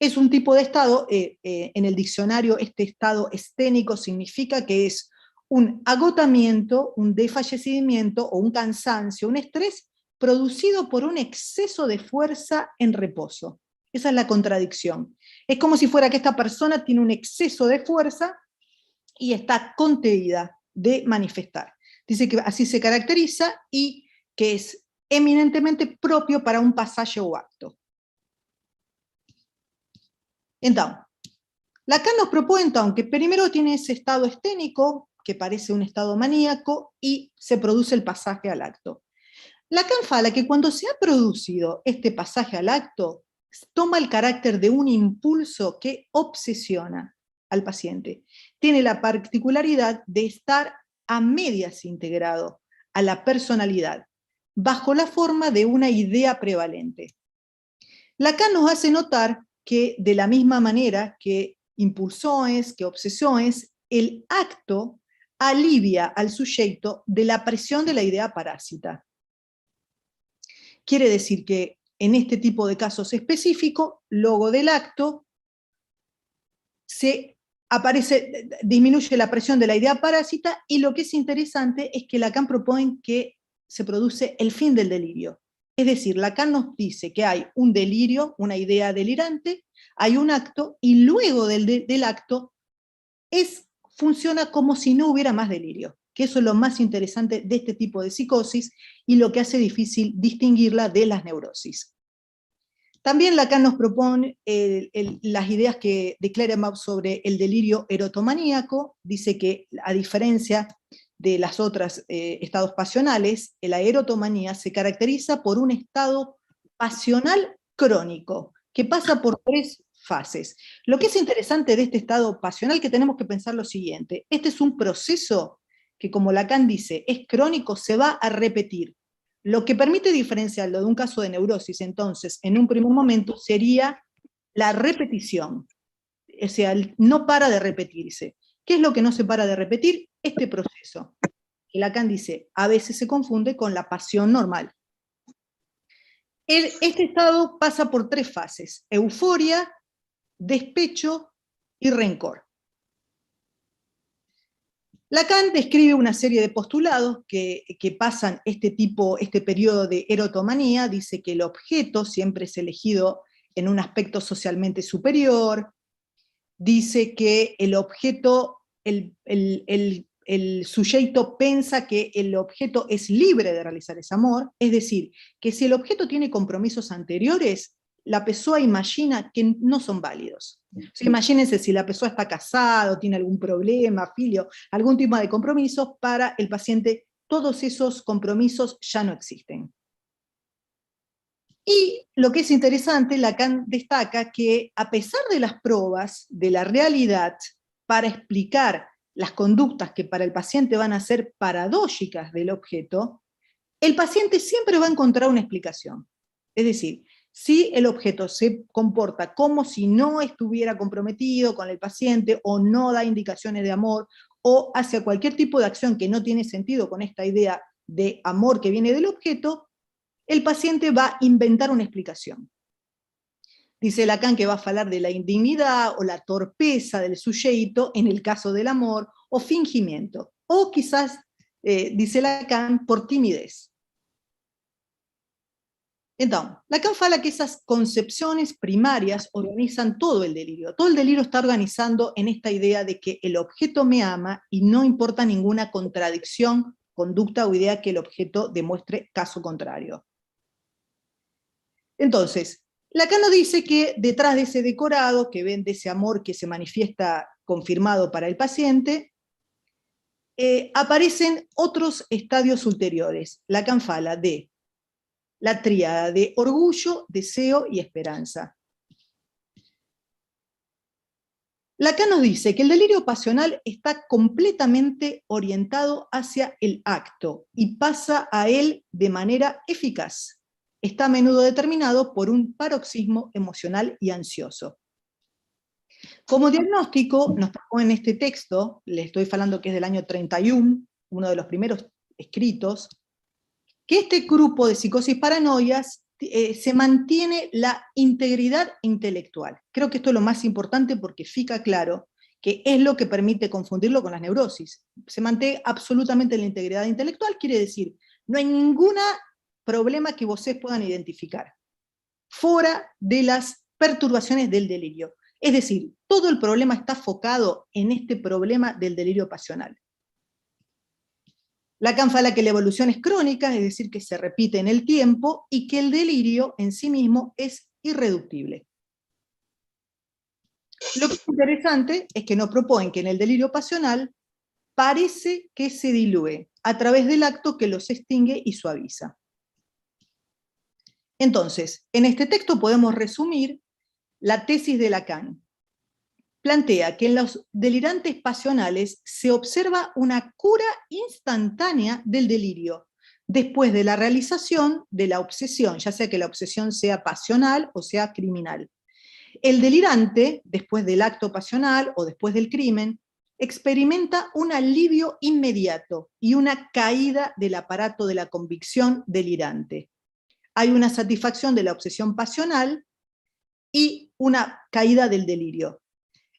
Es un tipo de estado, en el diccionario este estado esténico significa que es un agotamiento, un desfallecimiento o un cansancio, un estrés producido por un exceso de fuerza en reposo. Esa es la contradicción. Es como si fuera que esta persona tiene un exceso de fuerza y está contenida de manifestar. Dice que así se caracteriza y que es eminentemente propio para un pasaje o acto. Entonces, Lacan nos propone entonces que primero tiene ese estado esténico, que parece un estado maníaco, y se produce el pasaje al acto. Lacan fala que cuando se ha producido este pasaje al acto, toma el carácter de un impulso que obsesiona al paciente. Tiene la particularidad de estar a medias integrado a la personalidad, bajo la forma de una idea prevalente. Lacan nos hace notar que de la misma manera que impulsiones, que obsesiones, el acto alivia al sujeto de la presión de la idea parásita. Quiere decir que en este tipo de casos específicos, luego del acto, disminuye la presión de la idea parásita, y lo que es interesante es que Lacan propone que se produce el fin del delirio. Es decir, Lacan nos dice que hay un delirio, una idea delirante, hay un acto, y luego del acto funciona como si no hubiera más delirio, que eso es lo más interesante de este tipo de psicosis y lo que hace difícil distinguirla de las neurosis. También Lacan nos propone las ideas de Clerenbaum sobre el delirio erotomaníaco. Dice que, a diferencia de las otras estados pasionales, la erotomanía se caracteriza por un estado pasional crónico, que pasa por 3 fases. Lo que es interesante de este estado pasional, que tenemos que pensar lo siguiente: este es un proceso que, como Lacan dice, es crónico, se va a repetir. Lo que permite diferenciarlo de un caso de neurosis, entonces, en un primer momento, sería la repetición. O sea, no para de repetirse. ¿Qué es lo que no se para de repetir? Este proceso. Que Lacan dice, a veces se confunde con la pasión normal. Este estado pasa por 3 fases: euforia, despecho y rencor. Lacan describe una serie de postulados que pasan este periodo de erotomanía. Dice que el objeto siempre es elegido en un aspecto socialmente superior. Dice que el objeto, el sujeto piensa que el objeto es libre de realizar ese amor, es decir, que si el objeto tiene compromisos anteriores, la persona imagina que no son válidos. O sea, imagínense si la persona está casada, tiene algún problema, filio, algún tipo de compromisos, para el paciente todos esos compromisos ya no existen. Y lo que es interesante, Lacan destaca que, a pesar de las pruebas de la realidad para explicar las conductas que para el paciente van a ser paradójicas del objeto, el paciente siempre va a encontrar una explicación. Es decir, si el objeto se comporta como si no estuviera comprometido con el paciente, o no da indicaciones de amor, o hacia cualquier tipo de acción que no tiene sentido con esta idea de amor que viene del objeto, el paciente va a inventar una explicación. Dice Lacan que va a hablar de la indignidad o la torpeza del sujeto en el caso del amor, o fingimiento, o quizás, dice Lacan, por timidez. Entonces, Lacan fala que esas concepciones primarias organizan todo el delirio. Todo el delirio está organizando en esta idea de que el objeto me ama y no importa ninguna contradicción, conducta o idea que el objeto demuestre caso contrario. Entonces, Lacan nos dice que detrás de ese decorado, que ven de ese amor que se manifiesta confirmado para el paciente, aparecen otros estadios ulteriores. Lacan fala de la tríada de orgullo, deseo y esperanza. Lacan nos dice que el delirio pasional está completamente orientado hacia el acto y pasa a él de manera eficaz. Está a menudo determinado por un paroxismo emocional y ansioso. Como diagnóstico, nos pongo en este texto, le estoy hablando que es del año 31, uno de los primeros escritos, que este grupo de psicosis paranoias se mantiene la integridad intelectual. Creo que esto es lo más importante, porque fica claro que es lo que permite confundirlo con las neurosis. Se mantiene absolutamente la integridad intelectual, quiere decir, no hay ningún problema que ustedes puedan identificar, fuera de las perturbaciones del delirio. Es decir, todo el problema está focado en este problema del delirio pasional. Lacan fala que la evolución es crónica, es decir, que se repite en el tiempo, y que el delirio en sí mismo es irreductible. Lo que es interesante es que nos proponen que en el delirio pasional parece que se diluye a través del acto que los extingue y suaviza. Entonces, en este texto podemos resumir la tesis de Lacan. Plantea que en los delirantes pasionales se observa una cura instantánea del delirio, después de la realización de la obsesión, ya sea que la obsesión sea pasional o sea criminal. El delirante, después del acto pasional o después del crimen, experimenta un alivio inmediato y una caída del aparato de la convicción delirante. Hay una satisfacción de la obsesión pasional y una caída del delirio.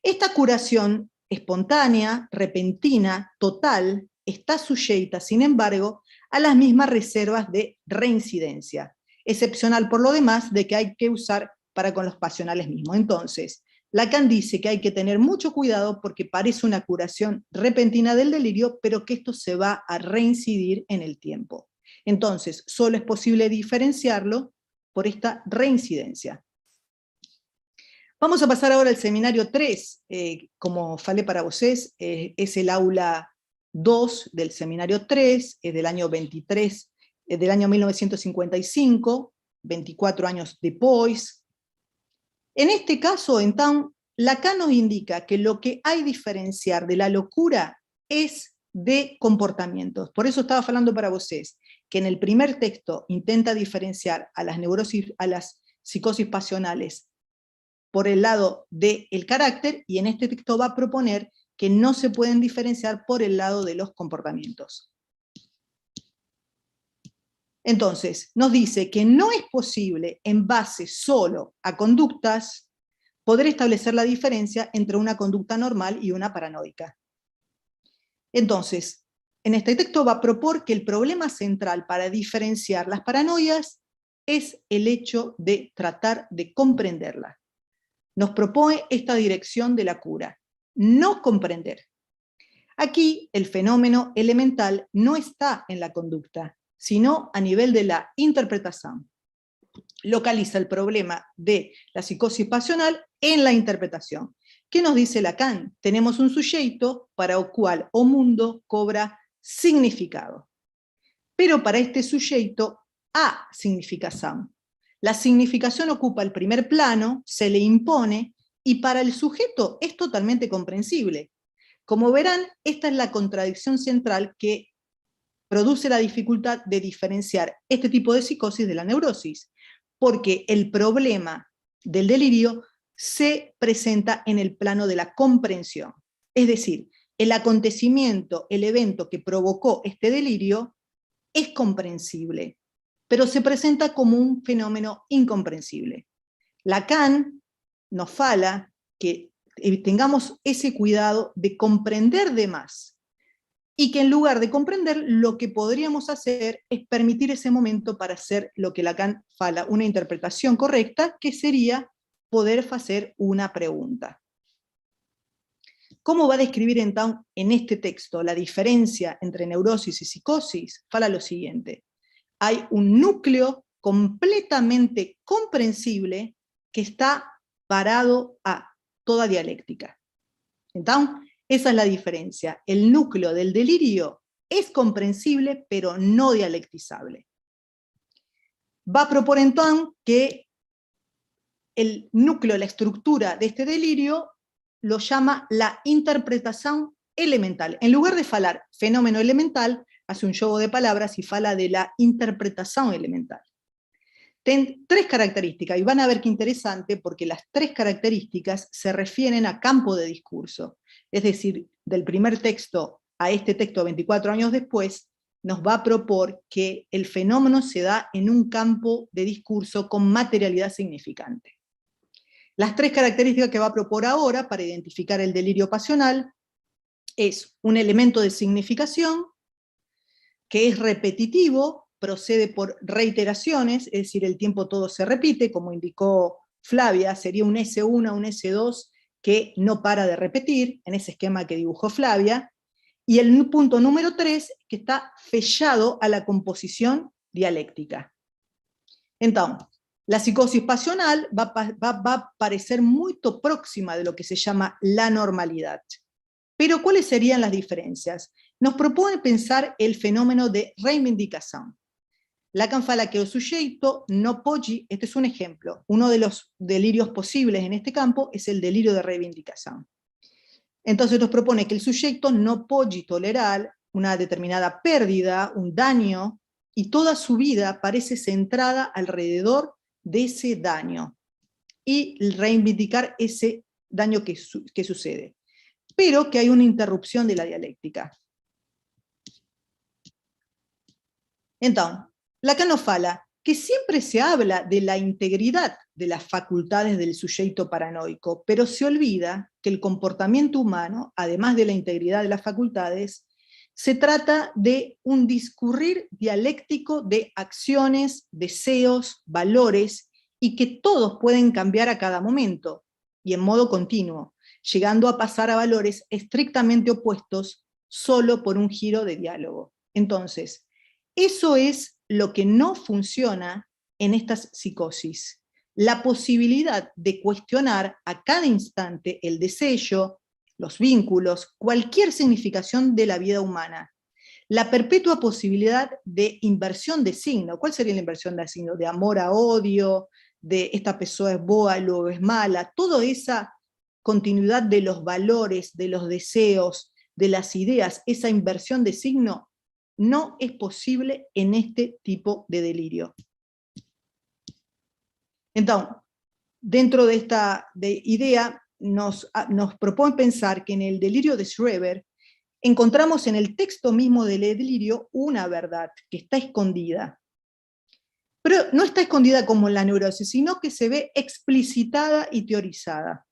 Esta curación espontánea, repentina, total, está sujeta, sin embargo, a las mismas reservas de reincidencia, excepcional por lo demás de que hay que usar para con los pasionales mismos. Entonces, Lacan dice que hay que tener mucho cuidado porque parece una curación repentina del delirio, pero que esto se va a reincidir en el tiempo. Entonces, solo es posible diferenciarlo por esta reincidencia. Vamos a pasar ahora al seminario 3, como falé para vocês, es el aula 2 del seminario 3, es del año 23, del año 1955, 24 años después. En este caso, entonces, Lacan nos indica que lo que hay diferenciar de la locura es de comportamientos. Por eso estaba hablando para vocês, que en el primer texto intenta diferenciar a las neurosis, a las psicosis pasionales por el lado del carácter, y en este texto va a proponer que no se pueden diferenciar por el lado de los comportamientos. Entonces, nos dice que no es posible, en base solo a conductas, poder establecer la diferencia entre una conducta normal y una paranoica. Entonces, en este texto va a proponer que el problema central para diferenciar las paranoias es el hecho de tratar de comprenderlas. Nos propone esta dirección de la cura, no comprender. Aquí el fenómeno elemental no está en la conducta, sino a nivel de la interpretación. Localiza el problema de la psicosis pasional en la interpretación. ¿Qué nos dice Lacan? Tenemos un sujeto para el cual o mundo cobra significado. Pero para este sujeto ha significación. La significación ocupa el primer plano, se le impone, y para el sujeto es totalmente comprensible. Como verán, esta es la contradicción central que produce la dificultad de diferenciar este tipo de psicosis de la neurosis, porque el problema del delirio se presenta en el plano de la comprensión. Es decir, el acontecimiento, el evento que provocó este delirio es comprensible, pero se presenta como un fenómeno incomprensible. Lacan nos fala que tengamos ese cuidado de comprender de más, y que en lugar de comprender, lo que podríamos hacer es permitir ese momento para hacer lo que Lacan fala, una interpretación correcta, que sería poder hacer una pregunta. ¿Cómo va a describir entonces en este texto la diferencia entre neurosis y psicosis? Fala lo siguiente: hay un núcleo completamente comprensible que está parado a toda dialéctica. Entonces, esa es la diferencia. El núcleo del delirio es comprensible, pero no dialectizable. Va a proponer entonces que el núcleo, la estructura de este delirio, lo llama la interpretación elemental. En lugar de falar fenómeno elemental, hace un juego de palabras y fala de la interpretación elemental. Tiene tres características, y van a ver qué interesante, porque las tres características se refieren a campo de discurso. Es decir, del primer texto a este texto 24 años después, nos va a proponer que el fenómeno se da en un campo de discurso con materialidad significante. Las tres características que va a proponer ahora para identificar el delirio pasional es un elemento de significación, que es repetitivo, procede por reiteraciones, es decir, el tiempo todo se repite, como indicó Flavia, sería un S1, un S2 que no para de repetir, en ese esquema que dibujó Flavia, y el punto número 3, que está fechado a la composición dialéctica. Entonces, la psicosis pasional va a parecer muy próxima de lo que se llama la normalidad. Pero, ¿cuáles serían las diferencias? Nos propone pensar el fenómeno de reivindicación. Lacan fala que el sujeto no poggi, este es un ejemplo, uno de los delirios posibles en este campo es el delirio de reivindicación. Entonces nos propone que el sujeto no poggi tolerar una determinada pérdida, un daño, y toda su vida parece centrada alrededor de ese daño, y reivindicar ese daño que sucede. Pero que hay una interrupción de la dialéctica. Entonces, Lacan nos fala que siempre se habla de la integridad de las facultades del sujeto paranoico, pero se olvida que el comportamiento humano, además de la integridad de las facultades, se trata de un discurrir dialéctico de acciones, deseos, valores, y que todos pueden cambiar a cada momento, y en modo continuo, llegando a pasar a valores estrictamente opuestos solo por un giro de diálogo. Entonces, eso es lo que no funciona en estas psicosis. la posibilidad de cuestionar a cada instante el deseo, los vínculos, cualquier significación de la vida humana. La perpetua posibilidad de inversión de signo. ¿Cuál sería la inversión de signo? De amor a odio, de esta persona es boa, luego es mala, toda esa continuidad de los valores, de los deseos, de las ideas, esa inversión de signo, no es posible en este tipo de delirio. Entonces, dentro de esta idea, nos propone pensar que en el delirio de Schreber encontramos en el texto mismo del delirio una verdad que está escondida. Pero no está escondida como en la neurosis, sino que se ve explicitada y teorizada.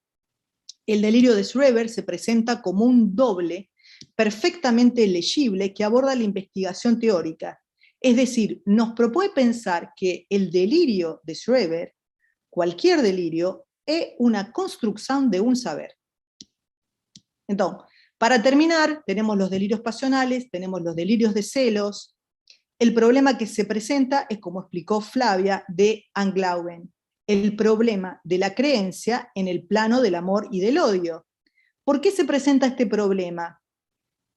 El delirio de Schreber se presenta como un doble perfectamente legible que aborda la investigación teórica. Es decir, nos propone pensar que el delirio de Schreber, cualquier delirio, es una construcción de un saber. Entonces, para terminar, tenemos los delirios pasionales, tenemos los delirios de celos. El problema que se presenta es, como explicó Flavia, de Anglauben, el problema de la creencia en el plano del amor y del odio. ¿Por qué se presenta este problema?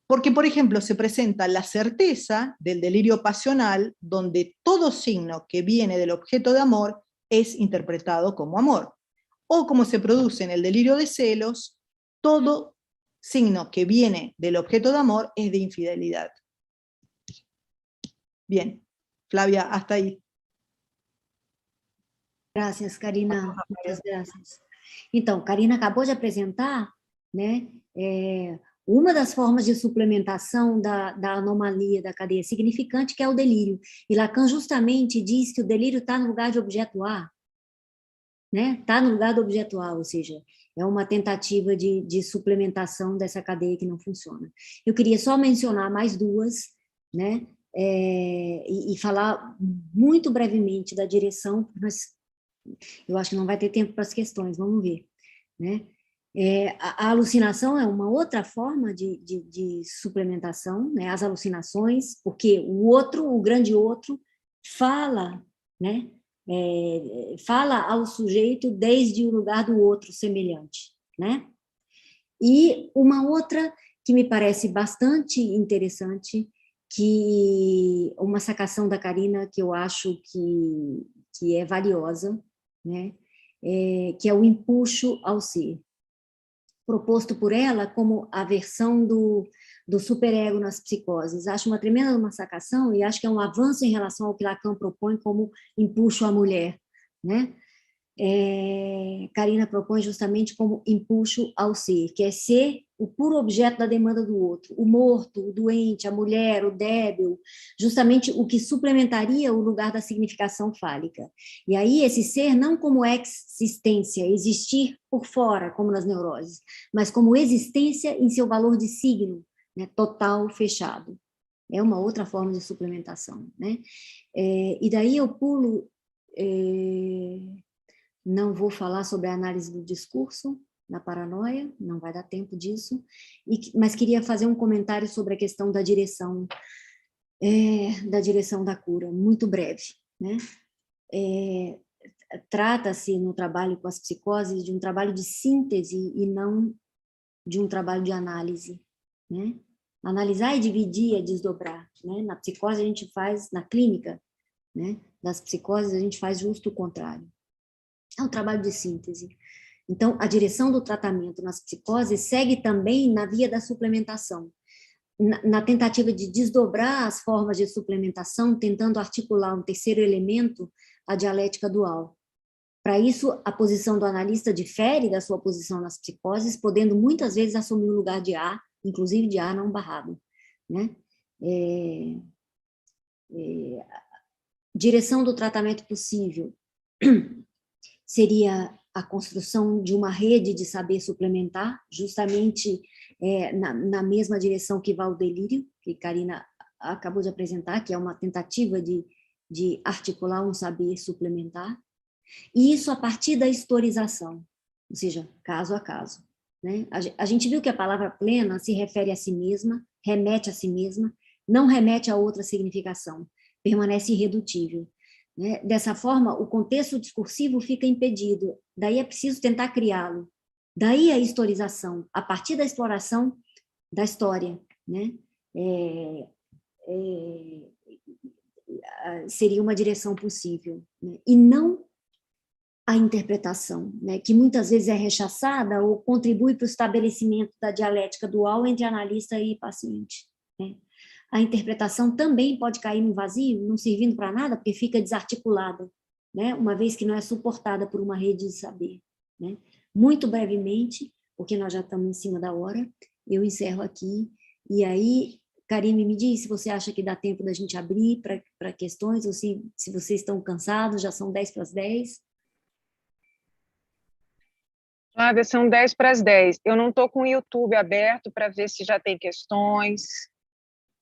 Porque, por ejemplo, se presenta la certeza del delirio pasional, donde todo signo que viene del objeto de amor es interpretado como amor. O como se produce en el delirio de celos, todo signo que viene del objeto de amor es de infidelidad. Bien, Flavia, hasta ahí. Graças, Karina. Muitas graças. Então, Karina acabou de apresentar, né, uma das formas de suplementação da anomalia da cadeia significante, que é o delírio. E Lacan justamente diz que o delírio está no lugar de objeto A, né? Está no lugar do objeto A, ou seja, é uma tentativa de suplementação dessa cadeia que não funciona. Eu queria só mencionar mais duas, né, e falar muito brevemente da direção, mas eu acho que não vai ter tempo para as questões, vamos ver, né? A alucinação é uma outra forma de suplementação, né? As alucinações, porque o outro, o grande outro, fala, né? Fala ao sujeito desde o lugar do outro semelhante, né? E uma outra que me parece bastante interessante, que uma sacação da Karina que eu acho que é valiosa, né? Que é o empuxo ao ser, proposto por ela como a versão do superego nas psicoses. Acho uma tremenda uma sacação e acho que é um avanço em relação ao que Lacan propõe como empuxo à mulher, né? Karina propõe justamente como empuxo ao ser, que é ser o puro objeto da demanda do outro, o morto, o doente, a mulher, o débil, justamente o que suplementaria o lugar da significação fálica. E aí esse ser não como existência, existir por fora, como nas neuroses, mas como existência em seu valor de signo, né, total, fechado. É uma outra forma de suplementação, né? E daí eu pulo... Não vou falar sobre a análise do discurso na paranoia, não vai dar tempo disso, mas queria fazer um comentário sobre a questão da direção da cura, muito breve, né? Trata-se no trabalho com as psicoses de um trabalho de síntese e não de um trabalho de análise, né? Analisar é dividir, é desdobrar, né? Na psicose a gente faz, na clínica, né, das psicoses a gente faz justo o contrário. É um trabalho de síntese. Então, a direção do tratamento nas psicoses segue também na via da suplementação, na tentativa de desdobrar as formas de suplementação, tentando articular um terceiro elemento, a dialética dual. Para isso, a posição do analista difere da sua posição nas psicoses, podendo muitas vezes assumir o lugar de A, inclusive de A não barrado, né? Direção do tratamento possível seria a construção de uma rede de saber suplementar, justamente na mesma direção que vai o delírio, que Karina acabou de apresentar, que é uma tentativa de articular um saber suplementar, e isso a partir da historização, ou seja, caso a caso, né? A gente viu que a palavra plena se refere a si mesma, remete a si mesma, não remete a outra significação, permanece irredutível. né? Dessa forma, o contexto discursivo fica impedido. Daí é preciso tentar criá-lo. Daí a historização, a partir da exploração da história, né? Seria uma direção possível, né? E não a interpretação, né? Que muitas vezes é rechaçada ou contribui para o estabelecimento da dialética dual entre analista e paciente, né? A interpretação também pode cair no vazio, não servindo para nada, porque fica desarticulada, né? Uma vez que não é suportada por uma rede de saber, né? Muito brevemente, porque nós já estamos em cima da hora, eu encerro aqui, e aí, Karime, me diz se você acha que dá tempo da gente abrir para questões, ou se vocês estão cansados, já são 10 para as 10. Flávia, são 10 para as 10. Eu não estou com o YouTube aberto para ver se já tem questões.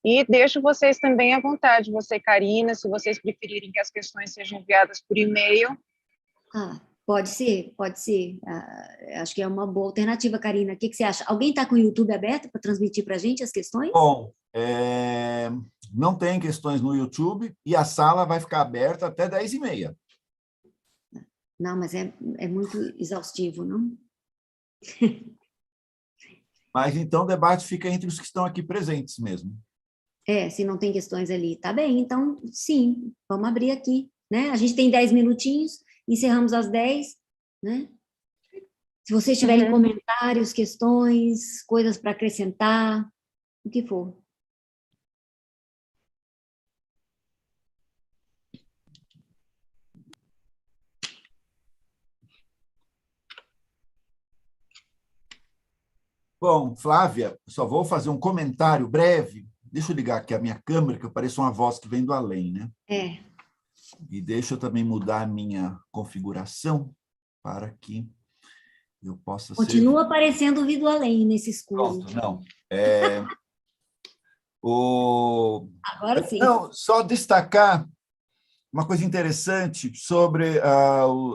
E deixo vocês também à vontade, você e Karina, se vocês preferirem que as questões sejam enviadas por e-mail. Pode ser, pode ser. Acho que é uma boa alternativa, Karina. O que você acha? Alguém está com o YouTube aberto para transmitir para a gente as questões? Bom, não tem questões no YouTube e a sala vai ficar aberta até 10h30. Não, mas é muito exaustivo, não? Mas então o debate fica entre os que estão aqui presentes mesmo. Se não tem questões ali. Tá bem, então, sim, vamos abrir aqui, né? A gente tem 10 minutinhos, encerramos às 10, né? Se vocês tiverem comentários, questões, coisas para acrescentar, o que for. Bom, Flávia, só vou fazer um comentário breve. Deixa eu ligar aqui a minha câmera, que eu pareço uma voz que vem do além, né? E deixa eu também mudar a minha configuração para que eu possa Continua aparecendo o vídeo além nesse escuro. Pronto, não. Agora sim. Não, só destacar uma coisa interessante sobre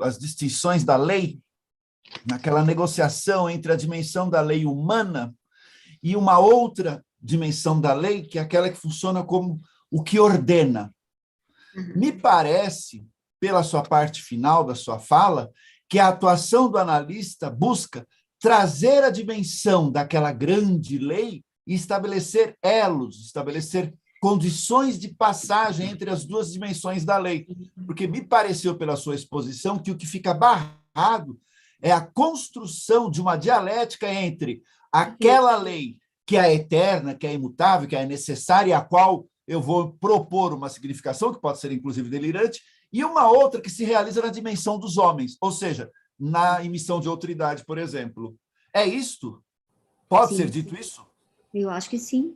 as distinções da lei, naquela negociação entre a dimensão da lei humana e uma outra dimensão da lei, que é aquela que funciona como o que ordena. Me parece, pela sua parte final da sua fala, que a atuação do analista busca trazer a dimensão daquela grande lei e estabelecer elos, estabelecer condições de passagem entre as duas dimensões da lei. Porque me pareceu, pela sua exposição, que o que fica barrado é a construção de uma dialética entre aquela lei que é eterna, que é imutável, que é necessária, a qual eu vou propor uma significação, que pode ser inclusive delirante, e uma outra que se realiza na dimensão dos homens, ou seja, na emissão de autoridade, por exemplo. É isto? Pode ser dito isso? Eu acho que sim.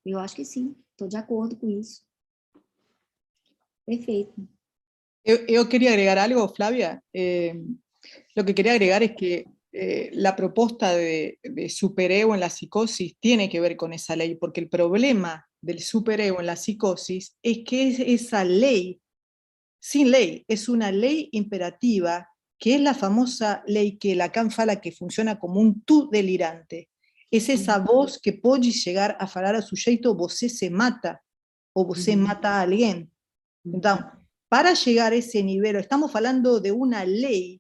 Eu acho que sim. Estou de acordo com isso. Perfeito. Yo quería agregar algo, Flavia. Lo que quería agregar es que la propuesta de superego en la psicosis tiene que ver con esa ley, porque el problema del superego en la psicosis es que es esa ley, sin ley, es una ley imperativa, que es la famosa ley que Lacan fala que funciona como un tú delirante. Es esa voz que pode llegar a falar ao sujeito, você se mata, ou você mata a alguém. Então, para llegar a ese nivel, estamos hablando de una ley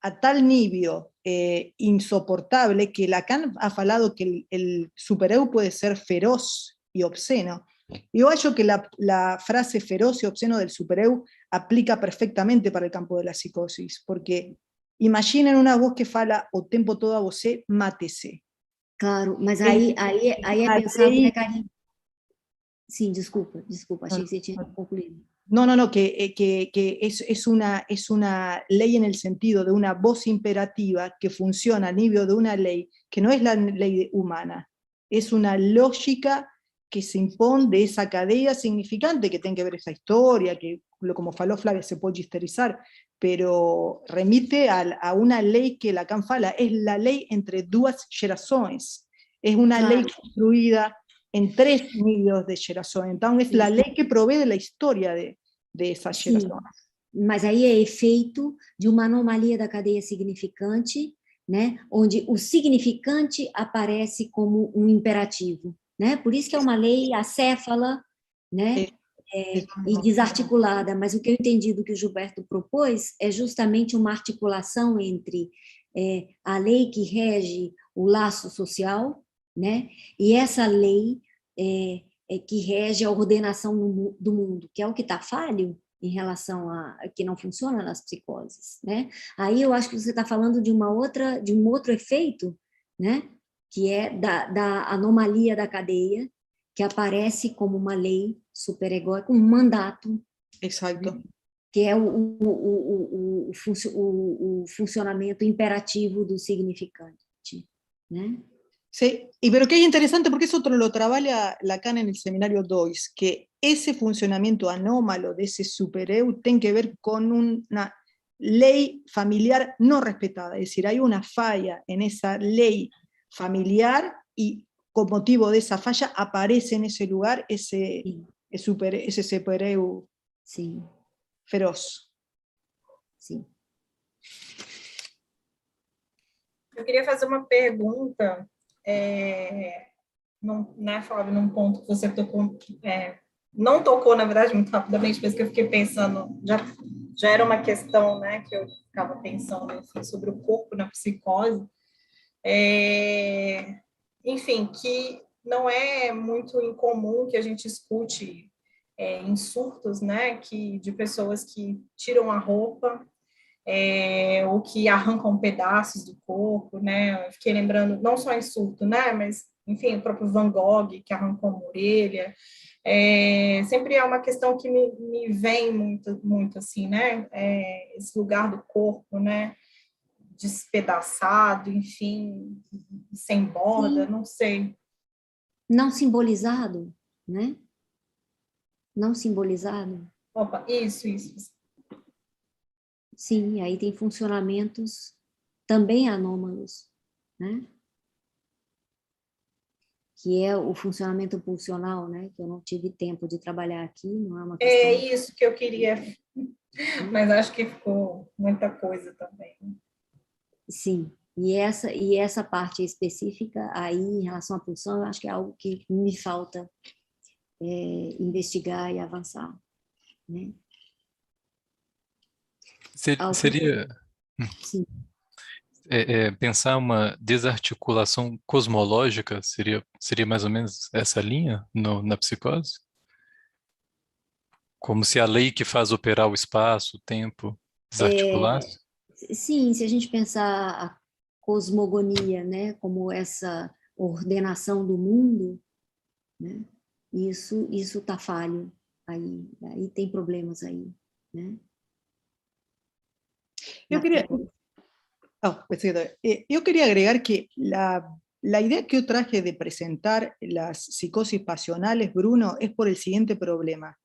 a tal nivel insoportable que Lacan ha falado que el supereu puede ser feroz y obsceno. Yo acho que la frase feroz y obsceno del supereu aplica perfectamente para el campo de la psicosis, porque imaginen una voz que fala o tempo todo a você, mátese. Claro, mas aí é pensado, né, Karine? Sim, desculpa, achei que você tinha concluído. No, que es una ley en el sentido de una voz imperativa que funciona a nivel de una ley, que no es la ley humana, es una lógica que se impone de esa cadena significante que tiene que ver esa historia, que como faló Flavia se puede histerizar, pero remite a una ley que Lacan fala, es la ley entre duas gerações, es una ley construida en 3 níveis de geração. Então, é a lei que provee de la história de essas gerações. Mas aí é efeito de uma anomalia da cadeia significante, né, onde o significante aparece como um imperativo, né? Por isso que é uma lei acéfala, né? e desarticulada, mas o que eu entendi do que o Gilberto propôs é justamente uma articulação entre a lei que rege o laço social, né, e essa lei que rege a ordenação do mundo, que é o que está falho em relação a que não funciona nas psicoses, né? Aí eu acho que você está falando de um outro efeito, né, que é da anomalia da cadeia, que aparece como uma lei superegóica, um mandato. Exacto. Que é o funcionamento imperativo do significante, né? Sí, y pero que es interesante porque eso lo trabaja Lacan en el seminario 2, que ese funcionamiento anómalo de ese supereu tiene que ver con una ley familiar no respetada, es decir, hay una falla en esa ley familiar y con motivo de esa falla aparece en ese lugar ese supereu Sim, feroz. sim. Eu queria fazer uma pergunta, Flávio, num ponto que você tocou, não tocou, na verdade, muito rapidamente, mas que eu fiquei pensando, já era uma questão, né, que eu ficava pensando assim, sobre o corpo na psicose, enfim, que não é muito incomum que a gente escute em surtos, né, de pessoas que tiram a roupa, ou que arrancam pedaços do corpo, né? Eu fiquei lembrando, não só em surto, né? Mas, enfim, o próprio Van Gogh, que arrancou uma orelha. Sempre é uma questão que me vem muito assim, né? Esse lugar do corpo, né? Despedaçado, enfim, sem borda, Sim. não sei. Não simbolizado, né? Não simbolizado. Opa, isso. Sim, aí tem funcionamentos também anômalos, né? Que é o funcionamento pulsional, né? Que eu não tive tempo de trabalhar aqui, não é uma questão... É isso que eu queria, mas acho que ficou muita coisa também. Sim, e essa parte específica aí, em relação à pulsão, eu acho que é algo que me falta investigar e avançar, né? Seria Sim. pensar uma desarticulação cosmológica, seria mais ou menos essa linha na psicose? Como se a lei que faz operar o espaço, o tempo, desarticulasse? Sim, se a gente pensar a cosmogonia, né, como essa ordenação do mundo, né, isso está falho, aí tem problemas aí, né? Yo quería agregar que la idea que yo traje de presentar las psicosis pasionales, Bruno, es por el siguiente problema.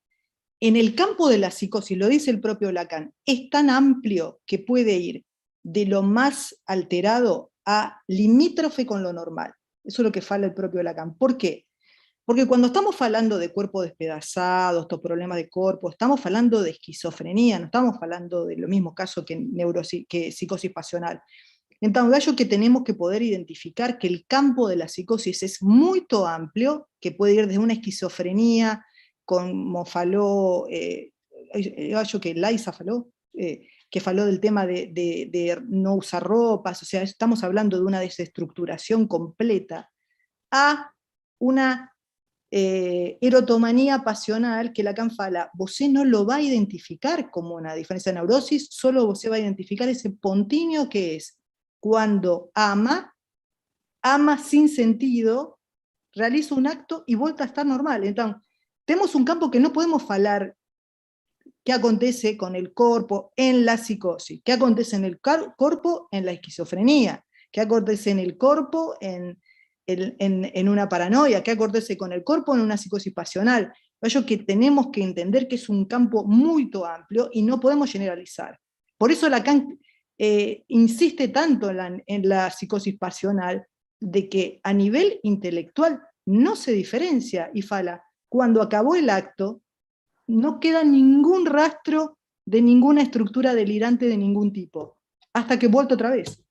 En el campo de la psicosis, lo dice el propio Lacan, es tan amplio que puede ir de lo más alterado a limítrofe con lo normal. Eso es lo que fala el propio Lacan. ¿Por qué? Porque cuando estamos hablando de cuerpo despedazado, estos problemas de cuerpo, estamos hablando de esquizofrenia, no estamos hablando de lo mismo caso que psicosis pasional. Entonces, yo que tenemos que poder identificar que el campo de la psicosis es muy amplio, que puede ir desde una esquizofrenia, como faló, yo que Laisa faló, que faló del tema de no usar ropas, o sea, estamos hablando de una desestructuración completa, a una erotomanía pasional que Lacan fala, você no lo va a identificar como una diferencia de neurosis, solo você va a identificar ese pontinio que es cuando ama sin sentido, realiza un acto y vuelve a estar normal. Entonces, tenemos un campo que no podemos falar qué acontece con el cuerpo en la psicosis, qué acontece en el cuerpo en la esquizofrenia, qué acontece en el cuerpo en una paranoia, qué acontece con el cuerpo en una psicosis pasional. Yo que tenemos que entender que es un campo muy amplio y no podemos generalizar. Por eso Lacan insiste tanto en la psicosis pasional, de que a nivel intelectual no se diferencia, y fala, cuando acabó el acto, no queda ningún rastro de ninguna estructura delirante de ningún tipo, hasta que vuelve otra vez.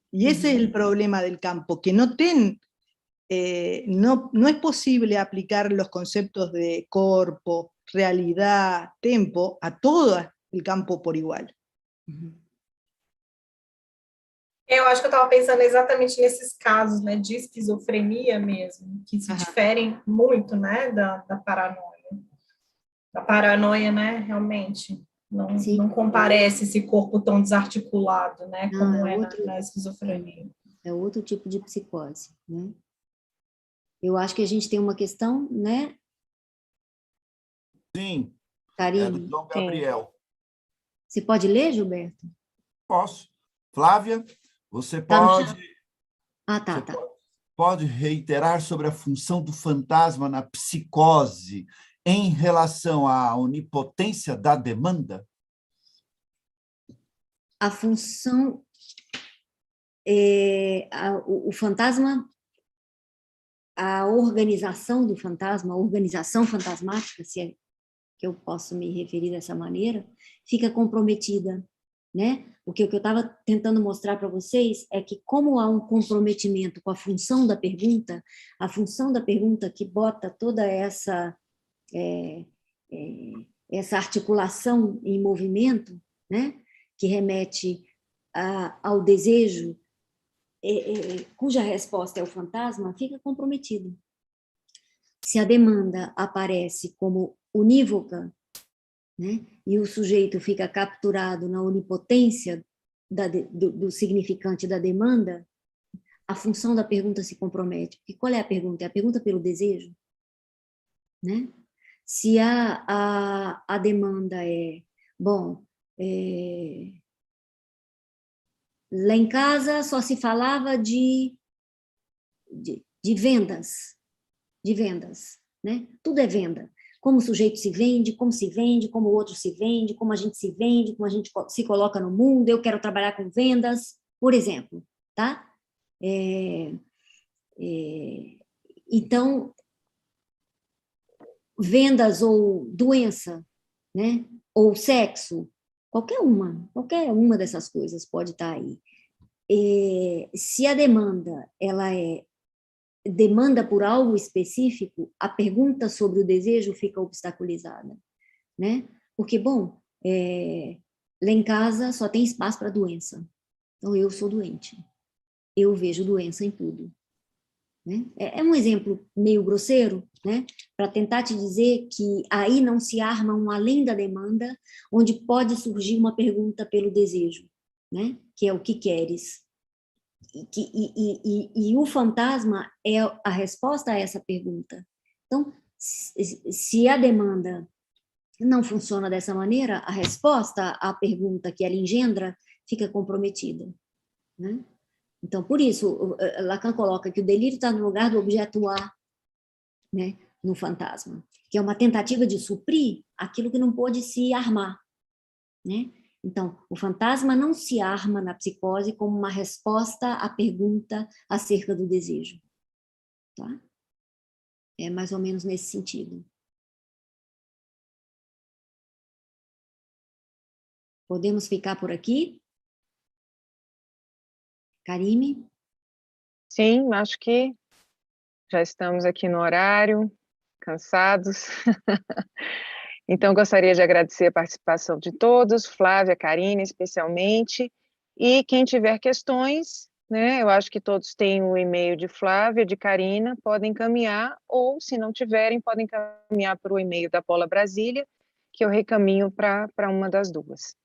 Y ese es el problema del campo, que no ten no es posible aplicar los conceptos de corpo, realidad, tempo a todo el campo por igual. Eu acho que eu estava pensando exatamente nesses casos, né, de esquizofrenia mesmo, que se diferem muito, né, da paranoia. Da paranoia, né, realmente, não comparece esse corpo tão desarticulado, né, como na esquizofrenia. É outro tipo de psicose, né? Eu acho que a gente tem uma questão, né? Sim, Karine? do João Gabriel. Você pode ler, Gilberto? Posso. Flávia, você Tá no pode... chat? Ah, tá. Pode reiterar sobre a função do fantasma na psicose em relação à onipotência da demanda? A função... o fantasma... A organização do fantasma, a organização fantasmática, se é que eu posso me referir dessa maneira, fica comprometida, né? O que eu estava tentando mostrar para vocês é que como há um comprometimento com a função da pergunta que bota toda essa articulação em movimento, né? Que remete ao desejo, cuja resposta é o fantasma, fica comprometido. Se a demanda aparece como unívoca, né, e o sujeito fica capturado na onipotência do significante da demanda, a função da pergunta se compromete. Porque qual é a pergunta? É a pergunta pelo desejo? Né? Se a demanda lá em casa só se falava de vendas, né? Tudo é venda. Como o sujeito se vende, como o outro se vende, como a gente se vende, como a gente se coloca no mundo, eu quero trabalhar com vendas, por exemplo, tá? Então, vendas ou doença, né? Ou sexo, qualquer uma dessas coisas pode estar aí. Se a demanda, ela demanda por algo específico, a pergunta sobre o desejo fica obstaculizada, né? Porque, lá em casa só tem espaço para doença. Então, eu sou doente. Eu vejo doença em tudo. Né? É um exemplo meio grosseiro, né? Para tentar te dizer que aí não se arma um além da demanda, onde pode surgir uma pergunta pelo desejo, né? Que é o que queres. E o fantasma é a resposta a essa pergunta. Então, se a demanda não funciona dessa maneira, a resposta à pergunta que ela engendra fica comprometida, né? Então, por isso, Lacan coloca que o delírio está no lugar do objeto A, né, no fantasma, que é uma tentativa de suprir aquilo que não pôde se armar, né? Então, o fantasma não se arma na psicose como uma resposta à pergunta acerca do desejo. Tá? É mais ou menos nesse sentido. Podemos ficar por aqui? Karime? Sim, acho que já estamos aqui no horário, cansados. Então, gostaria de agradecer a participação de todos, Flávia, Karine, especialmente, e quem tiver questões, né, eu acho que todos têm o e-mail de Flávia, de Karina, podem encaminhar, ou, se não tiverem, podem encaminhar para o e-mail da Paula Brasília, que eu recaminho para uma das duas.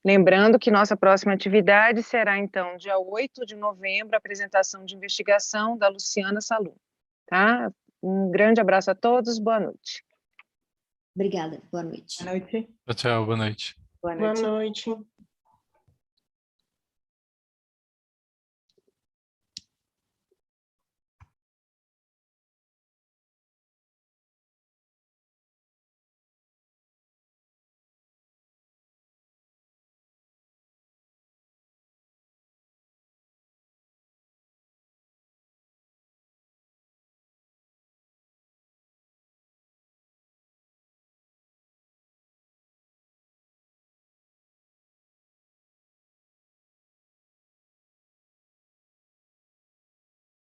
Lembrando que nossa próxima atividade será, então, dia 8 de novembro, a apresentação de investigação da Luciana Salum. Tá? Um grande abraço a todos, boa noite. Obrigada, boa noite. Boa noite. Tchau, boa noite. Boa noite.